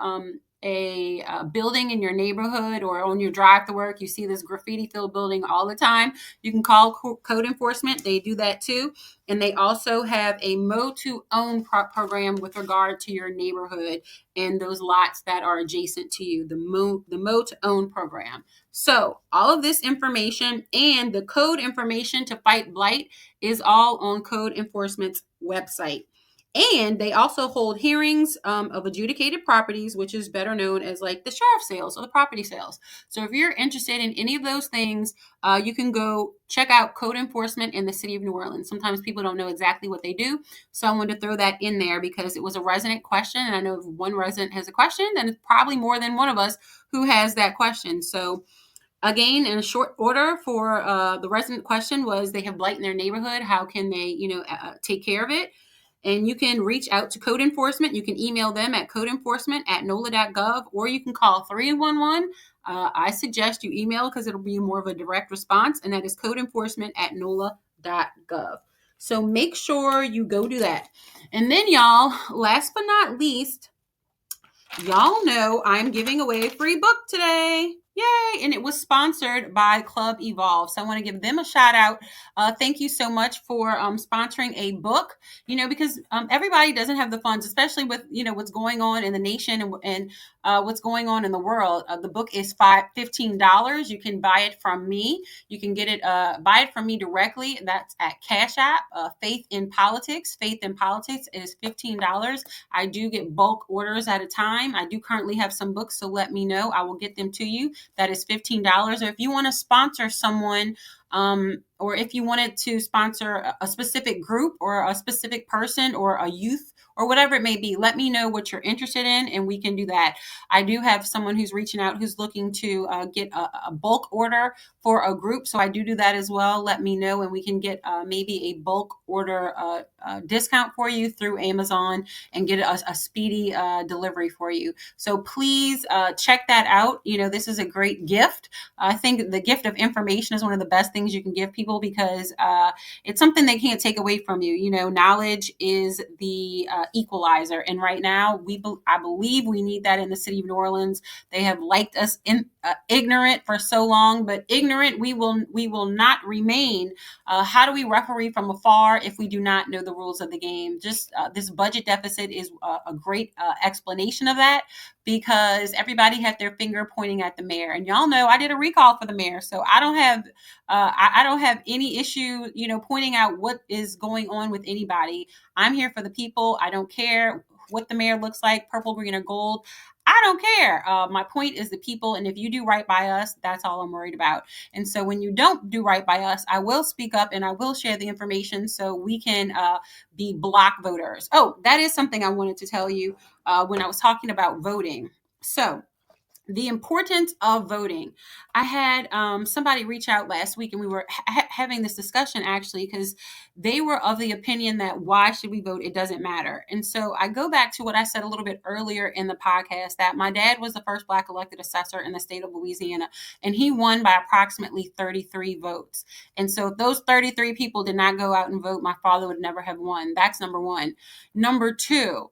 a building in your neighborhood or on your drive to work, you see this graffiti filled building all the time, you can call code enforcement. They do that too. And they also have a mow to own program with regard to your neighborhood and those lots that are adjacent to you, the mow to own program. So all of this information and the code information to fight blight is all on code enforcement's website. And they also hold hearings of adjudicated properties, which is better known as like the sheriff's sales or the property sales. So if you're interested in any of those things, you can go check out code enforcement in the city of New Orleans. Sometimes people don't know exactly what they do. So I wanted to throw that in there because it was a resident question. And I know if one resident has a question, then it's probably more than one of us who has that question. So again, in a short order for the resident question was they have blight in their neighborhood. How can they, take care of it? And you can reach out to code enforcement. You can email them at codeenforcement@NOLA.gov, or you can call 311. I suggest you email because it'll be more of a direct response, and that is codeenforcement@NOLA.gov. So make sure you go do that. And then, y'all, last but not least, y'all know I'm giving away a free book today. Yay! And it was sponsored by Club Evolve. So I want to give them a shout out. Thank you so much for sponsoring a book, because everybody doesn't have the funds, especially with, what's going on in the nation and what's going on in the world. The book is $15. You can buy it from me. You can get it, buy it from me directly. That's at Cash App, Faith in Politics. Faith in Politics is $15. I do get bulk orders at a time. I do currently have some books, so let me know. I will get them to you. That is $15. Or if you want to sponsor someone, or if you wanted to sponsor a specific group or a specific person or a youth or whatever it may be, let me know what you're interested in and we can do that. I do have someone who's reaching out who's looking to get a bulk order for a group. So I do that as well. Let me know and we can get maybe a bulk order discount for you through Amazon and get a speedy delivery for you. So please check that out. This is a great gift. I think the gift of information is one of the best things you can give people because it's something they can't take away from you. Knowledge is the equalizer. And right now, I believe we need that in the city of New Orleans. They have liked us ignorant for so long, but ignorant we will not remain. How do we referee from afar if we do not know the rules of the game? Just this budget deficit is a great explanation of that because everybody had their finger pointing at the mayor. And y'all know I did a recall for the mayor, so I don't have I don't have any issue, pointing out what is going on with anybody. I'm here for the people. I don't care what the mayor looks like, purple, green, or gold. I don't care. My point is the people. And if you do right by us, that's all I'm worried about. And so when you don't do right by us, I will speak up and I will share the information so we can be block voters. Oh, that is something I wanted to tell you when I was talking about voting. So the importance of voting. I had somebody reach out last week and we were having this discussion actually because they were of the opinion that why should we vote? It doesn't matter. And so I go back to what I said a little bit earlier in the podcast that my dad was the first Black elected assessor in the state of Louisiana and he won by approximately 33 votes. And so if those 33 people did not go out and vote, my father would never have won. That's number one. Number two,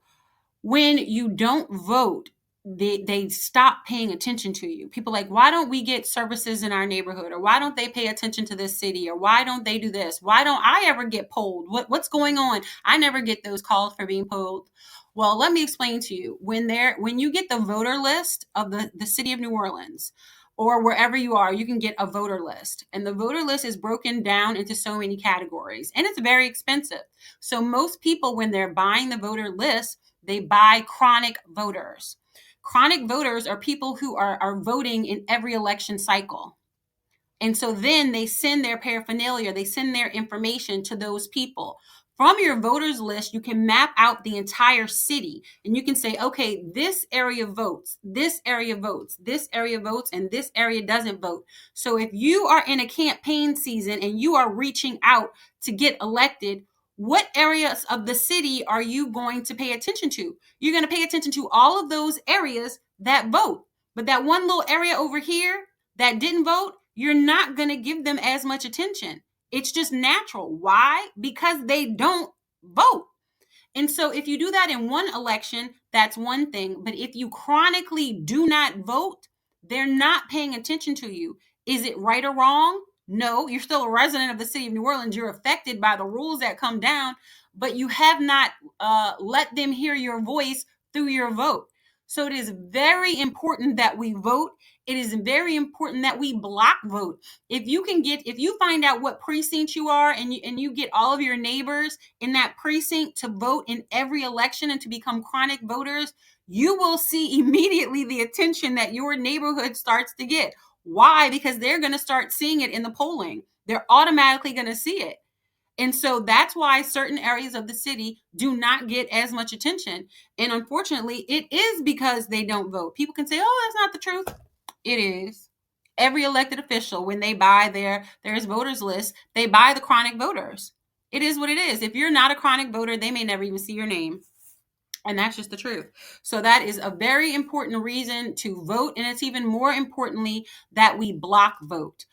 when you don't vote, they stop paying attention to you. People like, why don't we get services in our neighborhood? Or why don't they pay attention to this city? Or why don't they do this? Why don't I ever get polled? What's going on? I never get those calls for being polled. Well, let me explain to you. When you get the voter list of the city of New Orleans, or wherever you are, you can get a voter list. And the voter list is broken down into so many categories, and it's very expensive. So most people, when they're buying the voter list, they buy chronic voters. Chronic voters are people who are voting in every election cycle. And so then they send their paraphernalia, they send their information to those people. From your voters list, you can map out the entire city and you can say, okay, this area votes, this area votes, this area votes, and this area doesn't vote. So if you are in a campaign season and you are reaching out to get elected, what areas of the city are you going to pay attention to? You're going to pay attention to all of those areas that vote. But that one little area over here that didn't vote, you're not going to give them as much attention. It's just natural. Why? Because they don't vote. And so if you do that in one election, that's one thing. But if you chronically do not vote, they're not paying attention to you. Is it right or wrong? No, you're still a resident of the city of New Orleans. You're affected by the rules that come down, but you have not let them hear your voice through your vote. So it is very important that we vote. It is very important that we block vote. If you find out what precinct you are and you get all of your neighbors in that precinct to vote in every election and to become chronic voters, you will see immediately the attention that your neighborhood starts to get. Why? Because they're going to start seeing it in the polling. They're automatically going to see it. And so that's why certain areas of the city do not get as much attention. And unfortunately, it is because they don't vote. People can say, oh, that's not the truth. It is. Every elected official, when they buy there's voters list, they buy the chronic voters. It is what it is. If you're not a chronic voter, they may never even see your name. And that's just the truth. So that is a very important reason to vote. And it's even more importantly that we block vote.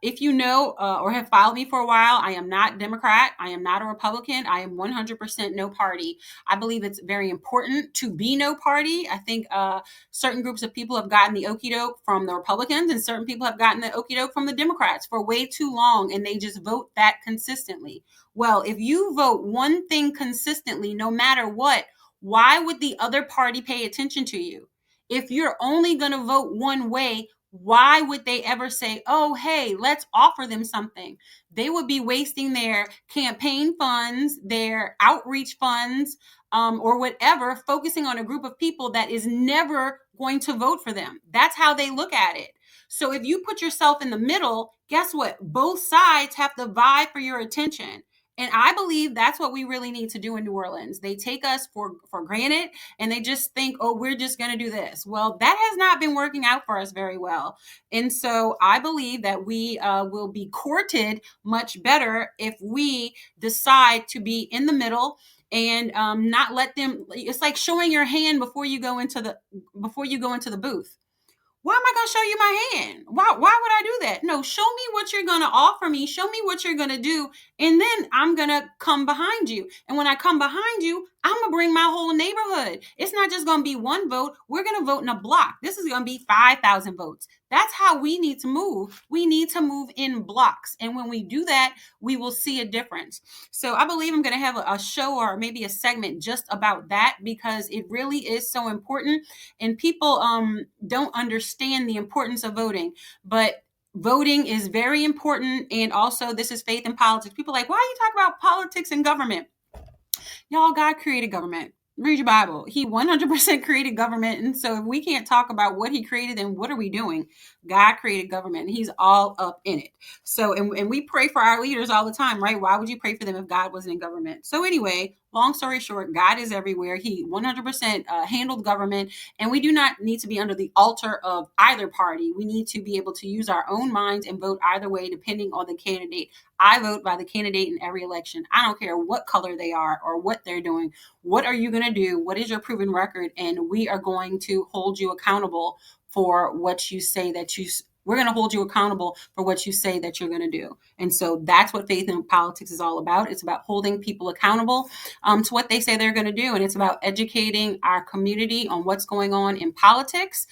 If you know or have followed me for a while, I am not Democrat. I am not a Republican. I am 100% no party. I believe it's very important to be no party. I think certain groups of people have gotten the okie doke from the Republicans and certain people have gotten the okie doke from the Democrats for way too long. And they just vote that consistently. Well, if you vote one thing consistently, no matter what, why would the other party pay attention to you? If you're only going to vote one way, why would they ever say, oh, hey, let's offer them something? They would be wasting their campaign funds, their outreach funds, or whatever, focusing on a group of people that is never going to vote for them. That's how they look at it. So if you put yourself in the middle, guess what? Both sides have to vie for your attention. And I believe that's what we really need to do in New Orleans. They take us for granted and they just think, oh, we're just going to do this. Well, that has not been working out for us very well. And so I believe that we will be courted much better if we decide to be in the middle and not let them. It's like showing your hand before you go into the booth. Why am I going to show you my hand? Why would I do that? No, show me what you're going to offer me. Show me what you're going to do. And then I'm going to come behind you. And when I come behind you, I'm going to bring my whole neighborhood. It's not just going to be one vote. We're going to vote in a block. This is going to be 5,000 votes. That's how we need to move. We need to move in blocks. And when we do that, we will see a difference. So I believe I'm going to have a show or maybe a segment just about that because it really is so important. And people don't understand the importance of voting. But voting is very important. And also, this is faith in politics. People are like, why are you talking about politics and government? Y'all, God created government. Read your Bible. He 100% created government. And so if we can't talk about what he created, then what are we doing? God created government and he's all up in it. So, and we pray for our leaders all the time, right? Why would you pray for them if God wasn't in government? So anyway, long story short, God is everywhere. He 100% handled government, and we do not need to be under the altar of either party. We need to be able to use our own minds and vote either way, depending on the candidate. I vote by the candidate in every election. I don't care what color they are or what they're doing. What are you going to do? What is your proven record? And we are going to hold you accountable for what you say that you We're going to hold you accountable for what you say that you're going to do. And so that's what faith in politics is all about. It's about holding people accountable to what they say they're going to do. And it's about educating our community on what's going on in politics,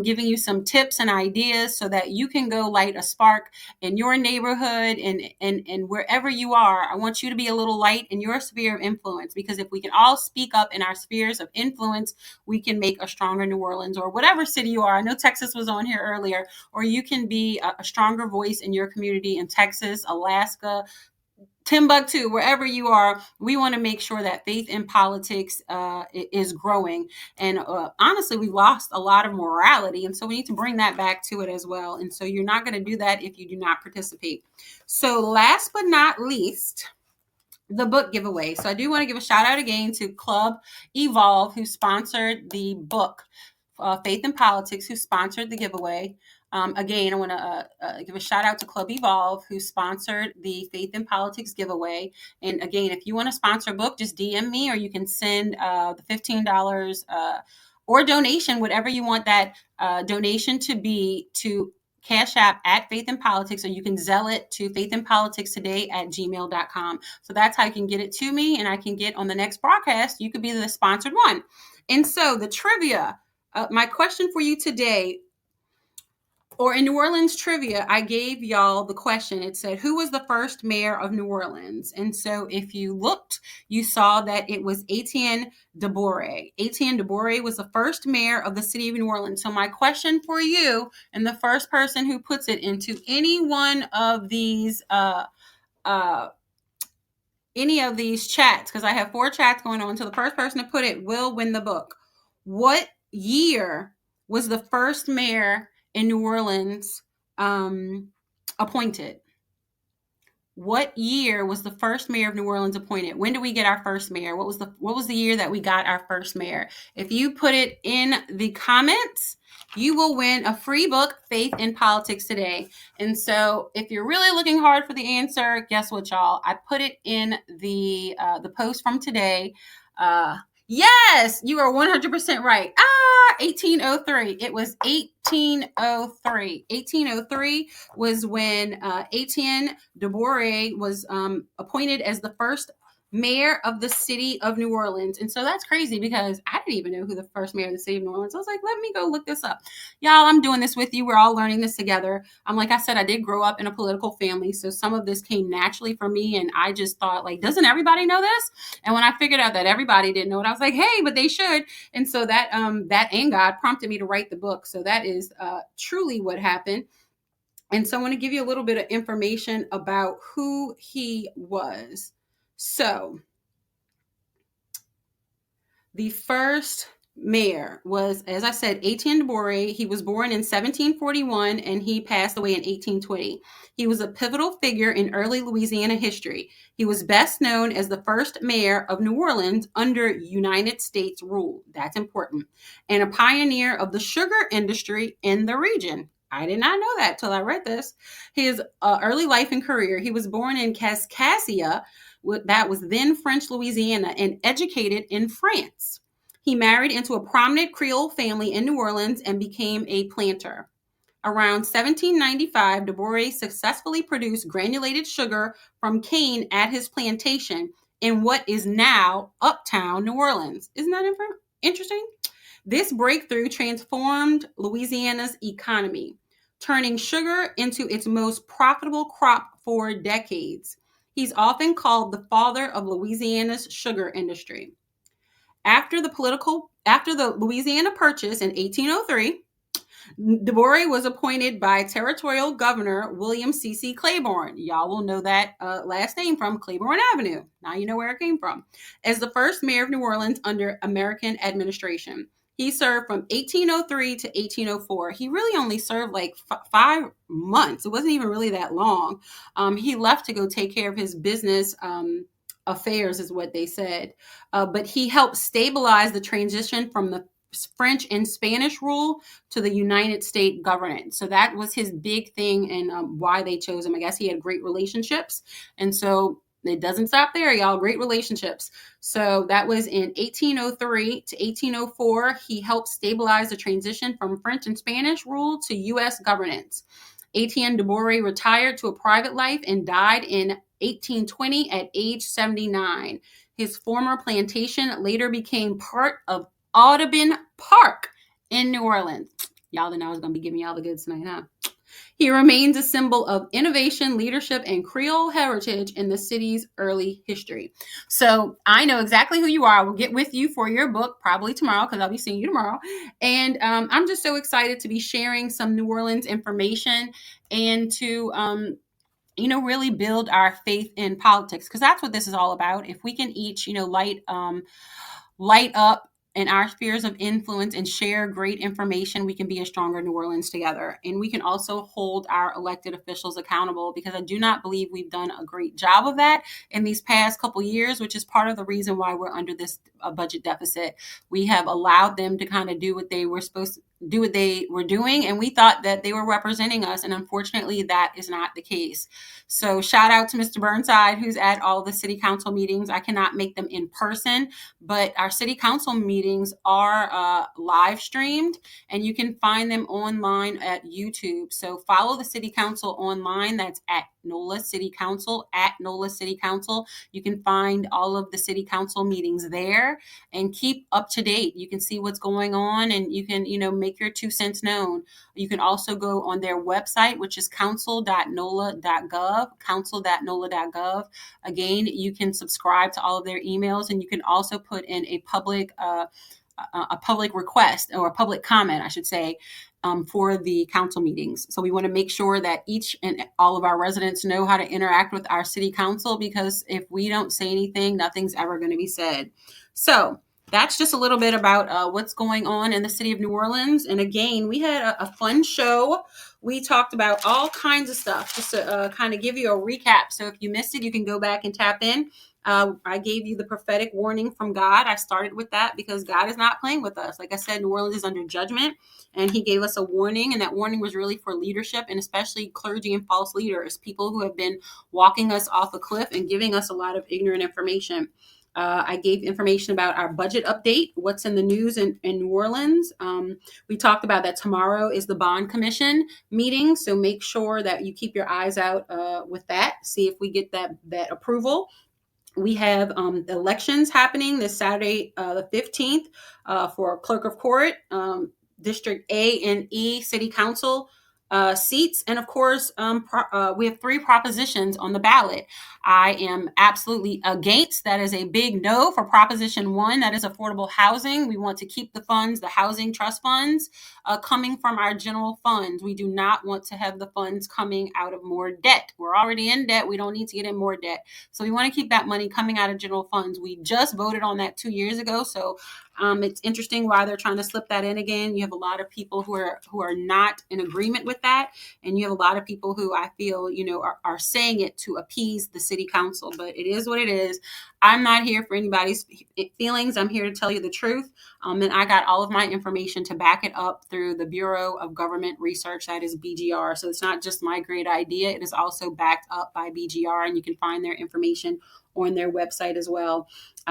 giving you some tips and ideas so that you can go light a spark in your neighborhood and wherever you are. I want you to be a little light in your sphere of influence, because if we can all speak up in our spheres of influence, we can make a stronger New Orleans or whatever city you are. I know Texas was on here earlier, or you can be a stronger voice in your community in Texas, Alaska, Timbuktu, wherever you are. We want to make sure that faith in politics is growing. And honestly, we lost a lot of morality. And so we need to bring that back to it as well. And so you're not going to do that if you do not participate. So last but not least, the book giveaway. So I do want to give a shout out again to Club Evolve, who sponsored the book, Faith in Politics, who sponsored the giveaway. Again, I want to give a shout out to Club Evolve, who sponsored the Faith in Politics giveaway. And again, if you want to sponsor a book, just DM me, or you can send the $15 or donation, whatever you want that donation to be, to Cash App at Faith in Politics, or you can Zelle it to faithinpoliticstoday@gmail.com. So that's how you can get it to me, and I can get on the next broadcast. You could be the sponsored one. And so the trivia, my question for you today, or in New Orleans trivia, I gave y'all the question. It said, who was the first mayor of New Orleans? And so if you looked, you saw that it was Etienne de Boré. Etienne de Boré was the first mayor of the city of New Orleans. So my question for you, and the first person who puts it into any one of these chats, because I have 4 chats going on, so the first person to put it will win the book. What year was the first mayor in New Orleans appointed? What year was the first mayor of New Orleans appointed? When did we get our first mayor? What was the year that we got our first mayor? If you put it in the comments, you will win a free book, Faith in Politics Today. And so if you're really looking hard for the answer, guess what, y'all? I put it in the post from today. Yes, you are 100% right. 1803. It was 1803. 1803 was when Etienne de Boré was appointed as the first mayor of the city of New Orleans. And so that's crazy, because I didn't even know who the first mayor of the city of New Orleans. I was like, let me go look this up. Y'all, I'm doing this with you. We're all learning this together. Like I said, I did grow up in a political family, so some of this came naturally for me, and I just thought, like, doesn't everybody know this? And when I figured out that everybody didn't know it, I was like, hey, but they should. And so that and God prompted me to write the book. So that is truly what happened. And so I want to give you a little bit of information about who he was. So the first mayor was, as I said, Etienne de Boré. He was born in 1741 and he passed away in 1820. He was a pivotal figure in early Louisiana history. He was best known as the first mayor of New Orleans under United States rule. That's important. And a pioneer of the sugar industry in the region. I did not know that till I read this. His early life and career. He was born in Kaskaskia, that was then French Louisiana, and educated in France. He married into a prominent Creole family in New Orleans and became a planter. Around 1795, de Boré successfully produced granulated sugar from cane at his plantation in what is now Uptown New Orleans. Isn't that interesting? This breakthrough transformed Louisiana's economy, turning sugar into its most profitable crop for decades. He's often called the father of Louisiana's sugar industry. After the Louisiana Purchase in 1803, de Boré was appointed by Territorial Governor William C.C. Claiborne. Y'all will know that last name from Claiborne Avenue. Now you know where it came from. As the first mayor of New Orleans under American administration. He served from 1803 to 1804. He really only served like 5 months. It wasn't even really that long. He left to go take care of his business affairs, is what they said. But he helped stabilize the transition from the French and Spanish rule to the United States governance. So that was his big thing, and why they chose him. I guess he had great relationships. And so it doesn't stop there, y'all. Great relationships. So that was in 1803 to 1804. He helped stabilize the transition from French and Spanish rule to U.S. governance. Etienne de Boré retired to a private life and died in 1820 at age 79. His former plantation later became part of Audubon Park in New Orleans. Y'all didn't know I was going to be giving y'all the goods tonight, huh? He remains a symbol of innovation, leadership, and Creole heritage in the city's early history. So I know exactly who you are. I will get with you for your book probably tomorrow because I'll be seeing you tomorrow. And I'm just so excited to be sharing some New Orleans information and to really build our faith in politics, because that's what this is all about. If we can each, light up in our spheres of influence and share great information, we can be a stronger New Orleans together. And we can also hold our elected officials accountable, because I do not believe we've done a great job of that in these past couple years, which is part of the reason why we're under this budget deficit. We have allowed them to kind of do what they were supposed to do, what they were doing, and we thought that they were representing us, and unfortunately that is not the case. So shout out to Mr. Burnside, who's at all the city council meetings. I cannot make them in person, but our city council meetings are live streamed, and you can find them online at YouTube. So follow the city council online. That's at NOLA City Council, at NOLA City Council. You can find all of the city council meetings there and keep up to date. You can see what's going on, and you can, make your 2 cents known. You can also go on their website, which is council.nola.gov, council.nola.gov. Again, you can subscribe to all of their emails, and you can also put in a public request, or a public comment, I should say, for the council meetings. So we want to make sure that each and all of our residents know how to interact with our city council, because if we don't say anything, nothing's ever going to be said. So that's just a little bit about what's going on in the city of New Orleans. And again, we had a fun show. We talked about all kinds of stuff, just to kind of give you a recap. So if you missed it, you can go back and tap in. I gave you the prophetic warning from God. I started with that because God is not playing with us. Like I said, New Orleans is under judgment, and he gave us a warning. And that warning was really for leadership, and especially clergy and false leaders, people who have been walking us off a cliff and giving us a lot of ignorant information. I gave information about our budget update, what's in the news in New Orleans. We talked about that tomorrow is the bond commission meeting. So make sure that you keep your eyes out with that. See if we get that approval. We have elections happening this Saturday, the 15th, for clerk of court, District A and E city council seats. And of course, we have 3 propositions on the ballot. I am absolutely against. That is a big no for Proposition 1. That is affordable housing. We want to keep the funds, the housing trust funds, coming from our general funds. We do not want to have the funds coming out of more debt. We're already in debt. We don't need to get in more debt. So we want to keep that money coming out of general funds. We just voted on that 2 years ago. So it's interesting why they're trying to slip that in again. You have a lot of people who are not in agreement with that, and you have a lot of people who I feel are saying it to appease the city council. But it is what it is. I'm not here for anybody's feelings. I'm here to tell you the truth. And I got all of my information to back it up through the Bureau of Government Research, that is BGR. So it's not just my great idea. It is also backed up by BGR, and you can find their information on their website as well.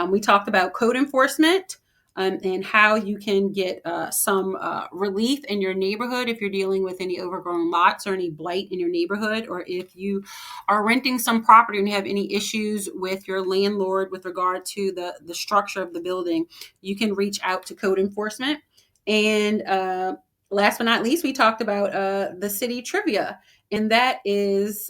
We talked about code enforcement. And how you can get some relief in your neighborhood if you're dealing with any overgrown lots or any blight in your neighborhood, or if you are renting some property and you have any issues with your landlord with regard to the structure of the building, you can reach out to code enforcement. And last but not least, we talked about the city trivia, and that is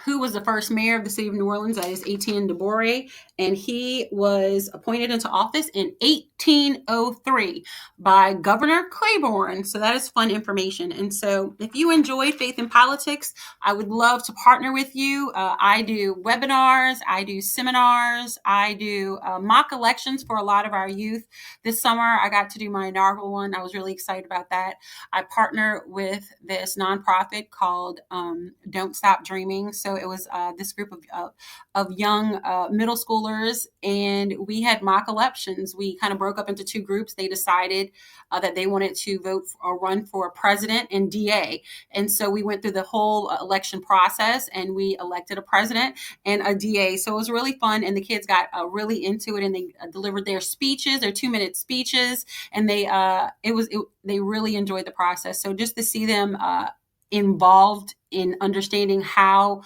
who was the first mayor of the city of New Orleans. That is Etienne de Boré, and he was appointed into office in 1803 by Governor Claiborne. So that is fun information. And so if you enjoy faith in politics, I would love to partner with you. I do webinars, I do seminars, I do mock elections for a lot of our youth. This summer, I got to do my inaugural one. I was really excited about that. I partner with this nonprofit called Don't Stop Dreaming. So it was this group of young middle schoolers, and we had mock elections. We kind of broke up into two groups. They decided that they wanted to vote or run for president and DA. And so we went through the whole election process, and we elected a president and a DA. So it was really fun, and the kids got really into it, and they delivered their speeches, their 2-minute speeches, and they really enjoyed the process. So just to see them involved in understanding how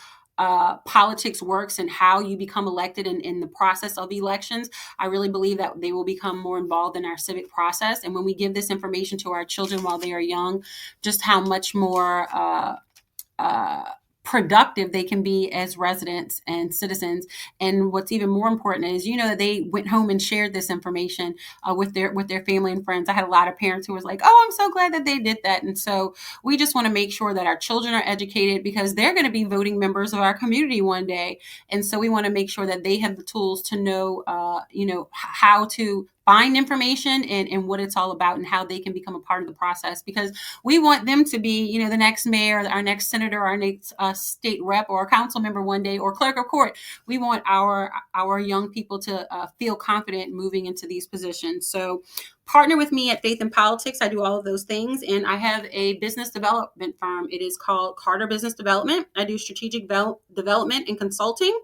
politics works and how you become elected in the process of elections, I really believe that they will become more involved in our civic process. And when we give this information to our children while they are young, just how much more uh, productive they can be as residents and citizens. And what's even more important is, that they went home and shared this information with their family and friends. I had a lot of parents who was like, "Oh, I'm so glad that they did that." And so we just want to make sure that our children are educated, because they're going to be voting members of our community one day. And so we want to make sure that they have the tools to know, how to find information and what it's all about, and how they can become a part of the process, because we want them to be, the next mayor, our next senator, our next state rep, or council member one day, or clerk of court. We want our young people to feel confident moving into these positions. So partner with me at Faith in Politics. I do all of those things, and I have a business development firm. It is called Carter Business Development. I do strategic development and consulting.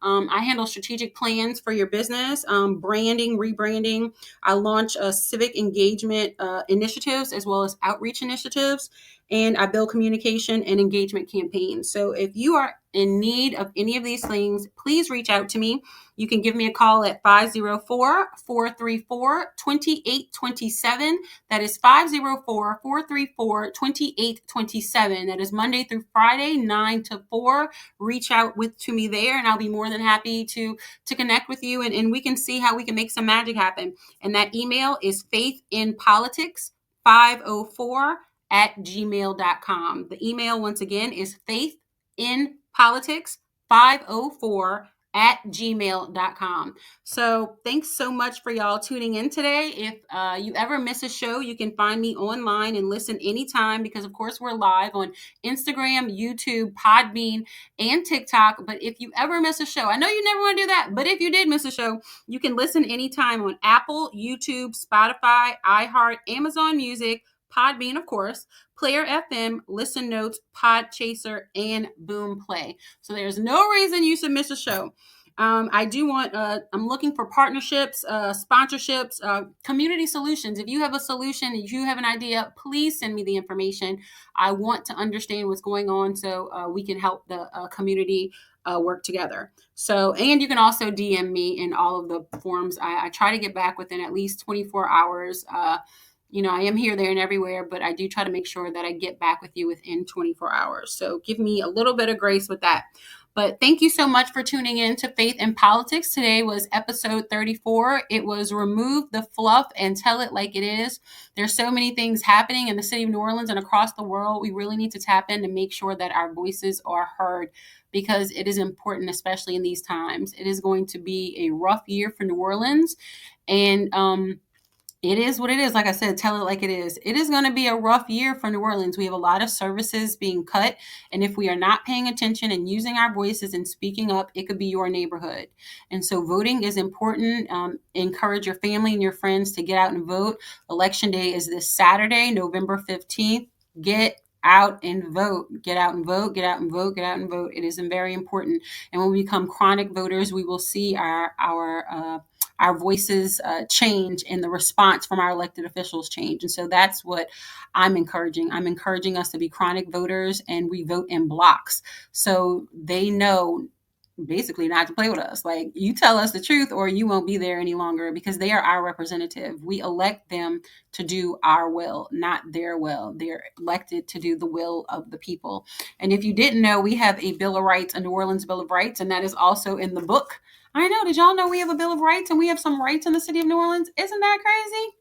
I handle strategic plans for your business, branding, rebranding. I launch civic engagement initiatives as well as outreach initiatives, and I build communication and engagement campaigns. So if you are in need of any of these things, please reach out to me. You can give me a call at 504-434-2827. That is 504-434-2827. That is Monday through Friday, 9 to 4. Reach out to me there, and I'll be more than happy to connect with you, and we can see how we can make some magic happen. And that email is faithinpolitics504@gmail.com. The email, once again, is faithinpolitics504@gmail.com. So thanks so much for y'all tuning in today. If you ever miss a show, you can find me online and listen anytime, because of course we're live on Instagram, YouTube, Podbean, and TikTok. But if you ever miss a show, I know you never want to do that, but if you did miss a show, you can listen anytime on Apple, YouTube, Spotify, iHeart, Amazon Music, Podbean, of course, Player FM, Listen Notes, Podchaser, and Boom Play. So there's no reason you should miss a show. I'm looking for partnerships, sponsorships, community solutions. If you have a solution, if you have an idea, please send me the information. I want to understand what's going on, so we can help the community work together. So, and you can also DM me in all of the forms. I try to get back within at least 24 hours. I am here, there, and everywhere, but I do try to make sure that I get back with you within 24 hours. So give me a little bit of grace with that. But thank you so much for tuning in to Faith in Politics. Today was episode 34. It was Remove the Fluff and Tell It Like It Is. There's so many things happening in the city of New Orleans and across the world. We really need to tap in to make sure that our voices are heard, because it is important, especially in these times. It is going to be a rough year for New Orleans, and it is what it is. Like I said, tell it like it is. It is going to be a rough year for New Orleans. We have a lot of services being cut. And if we are not paying attention and using our voices and speaking up, it could be your neighborhood. And so voting is important. Encourage your family and your friends to get out and vote. Election day is this Saturday, November 15th. Get out and vote. Get out and vote. Get out and vote. Get out and vote. It is very important. And when we become chronic voters, we will see our voices change, and the response from our elected officials change. And so that's what I'm encouraging. I'm encouraging us to be chronic voters, and we vote in blocks. So they know basically not to play with us. Like, you tell us the truth or you won't be there any longer, because they are our representative. We elect them to do our will, not their will. They're elected to do the will of the people. And if you didn't know, we have a Bill of Rights, a New Orleans Bill of Rights, and that is also in the book. I know. Did y'all know we have a Bill of Rights and we have some rights in the city of New Orleans? Isn't that crazy?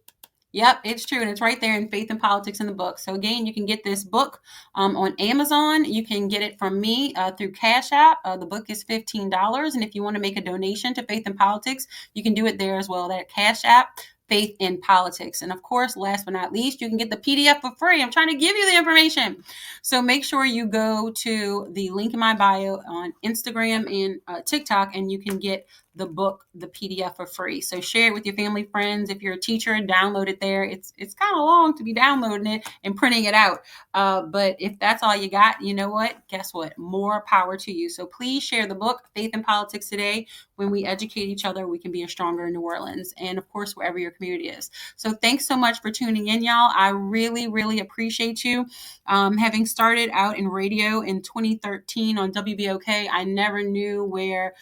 Yep, it's true. And it's right there in Faith and Politics in the book. So again, you can get this book on Amazon. You can get it from me through Cash App. The book is $15. And if you want to make a donation to Faith and Politics, you can do it there as well. That Cash App, Faith in Politics. And of course, last but not least, you can get the PDF for free. I'm trying to give you the information. So make sure you go to the link in my bio on Instagram and TikTok, and you can get the book, the PDF for free. So share it with your family, friends. If you're a teacher, download it there. It's kind of long to be downloading it and printing it out. But if that's all you got, you know what? Guess what? More power to you. So please share the book, Faith in Politics Today. When we educate each other, we can be a stronger New Orleans. And of course, wherever your community is. So thanks so much for tuning in, y'all. I really, really appreciate you. Having started out in radio in 2013 on WBOK, I never knew where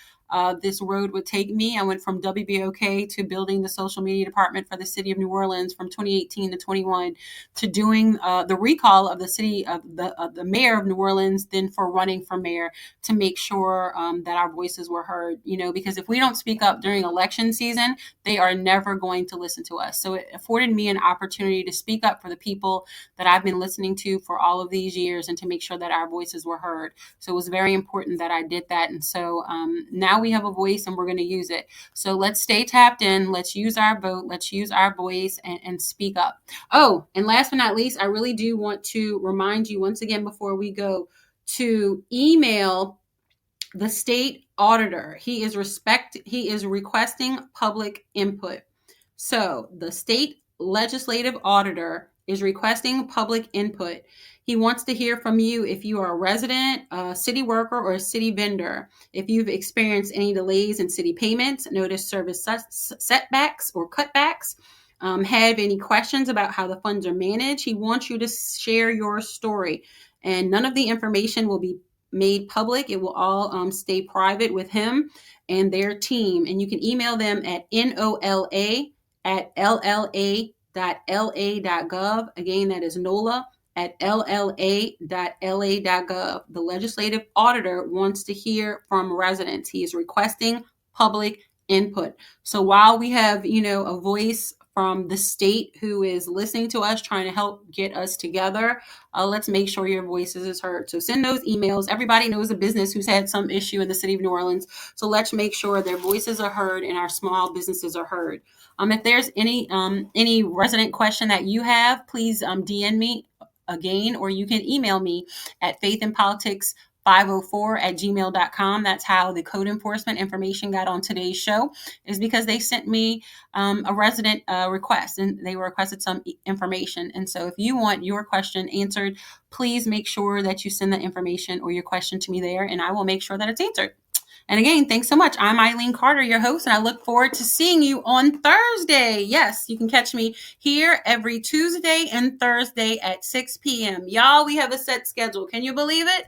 this road would take me. I went from WBOK to building the social media department for the city of New Orleans from 2018 to 21, to doing the recall of the city of the mayor of New Orleans, then for running for mayor to make sure that our voices were heard. Because if we don't speak up during election season, they are never going to listen to us. So it afforded me an opportunity to speak up for the people that I've been listening to for all of these years and to make sure that our voices were heard. So it was very important that I did that. And so now we have a voice and we're going to use it. So let's stay tapped in. Let's use our vote. Let's use our voice and speak up. Oh, and last but not least, I really do want to remind you once again before we go to email the state auditor. He is requesting public input. So the state legislative auditor is requesting public input. He wants to hear from you if you are a resident, a city worker, or a city vendor. If you've experienced any delays in city payments, noticed service setbacks or cutbacks, have any questions about how the funds are managed, he wants you to share your story. And none of the information will be made public. It will all stay private with him and their team. And you can email them at nola@lla.la.gov. Again, that is nola@lla.la.gov. The legislative auditor wants to hear from residents. He is requesting public input. So while we have, a voice from the state who is listening to us, trying to help get us together, let's make sure your voices is heard. So send those emails. Everybody knows a business who's had some issue in the city of New Orleans. So let's make sure their voices are heard and our small businesses are heard. If there's any resident question that you have, please DM me again, or you can email me at faithinpolitics504@gmail.com. That's how the code enforcement information got on today's show, is because they sent me a resident request, and they requested some information. And so if you want your question answered, please make sure that you send that information or your question to me there, and I will make sure that it's answered. And again, thanks so much. I'm Eileen Carter, your host, and I look forward to seeing you on Thursday. Yes, you can catch me here every Tuesday and Thursday at 6 p.m. Y'all, we have a set schedule. Can you believe it?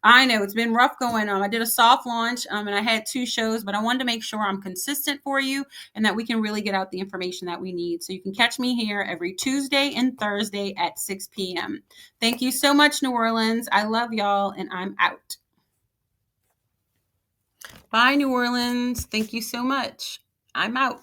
I know it's been rough going on. I did a soft launch and I had 2 shows, but I wanted to make sure I'm consistent for you and that we can really get out the information that we need. So you can catch me here every Tuesday and Thursday at 6 p.m. Thank you so much, New Orleans. I love y'all, and I'm out. Bye, New Orleans. Thank you so much. I'm out.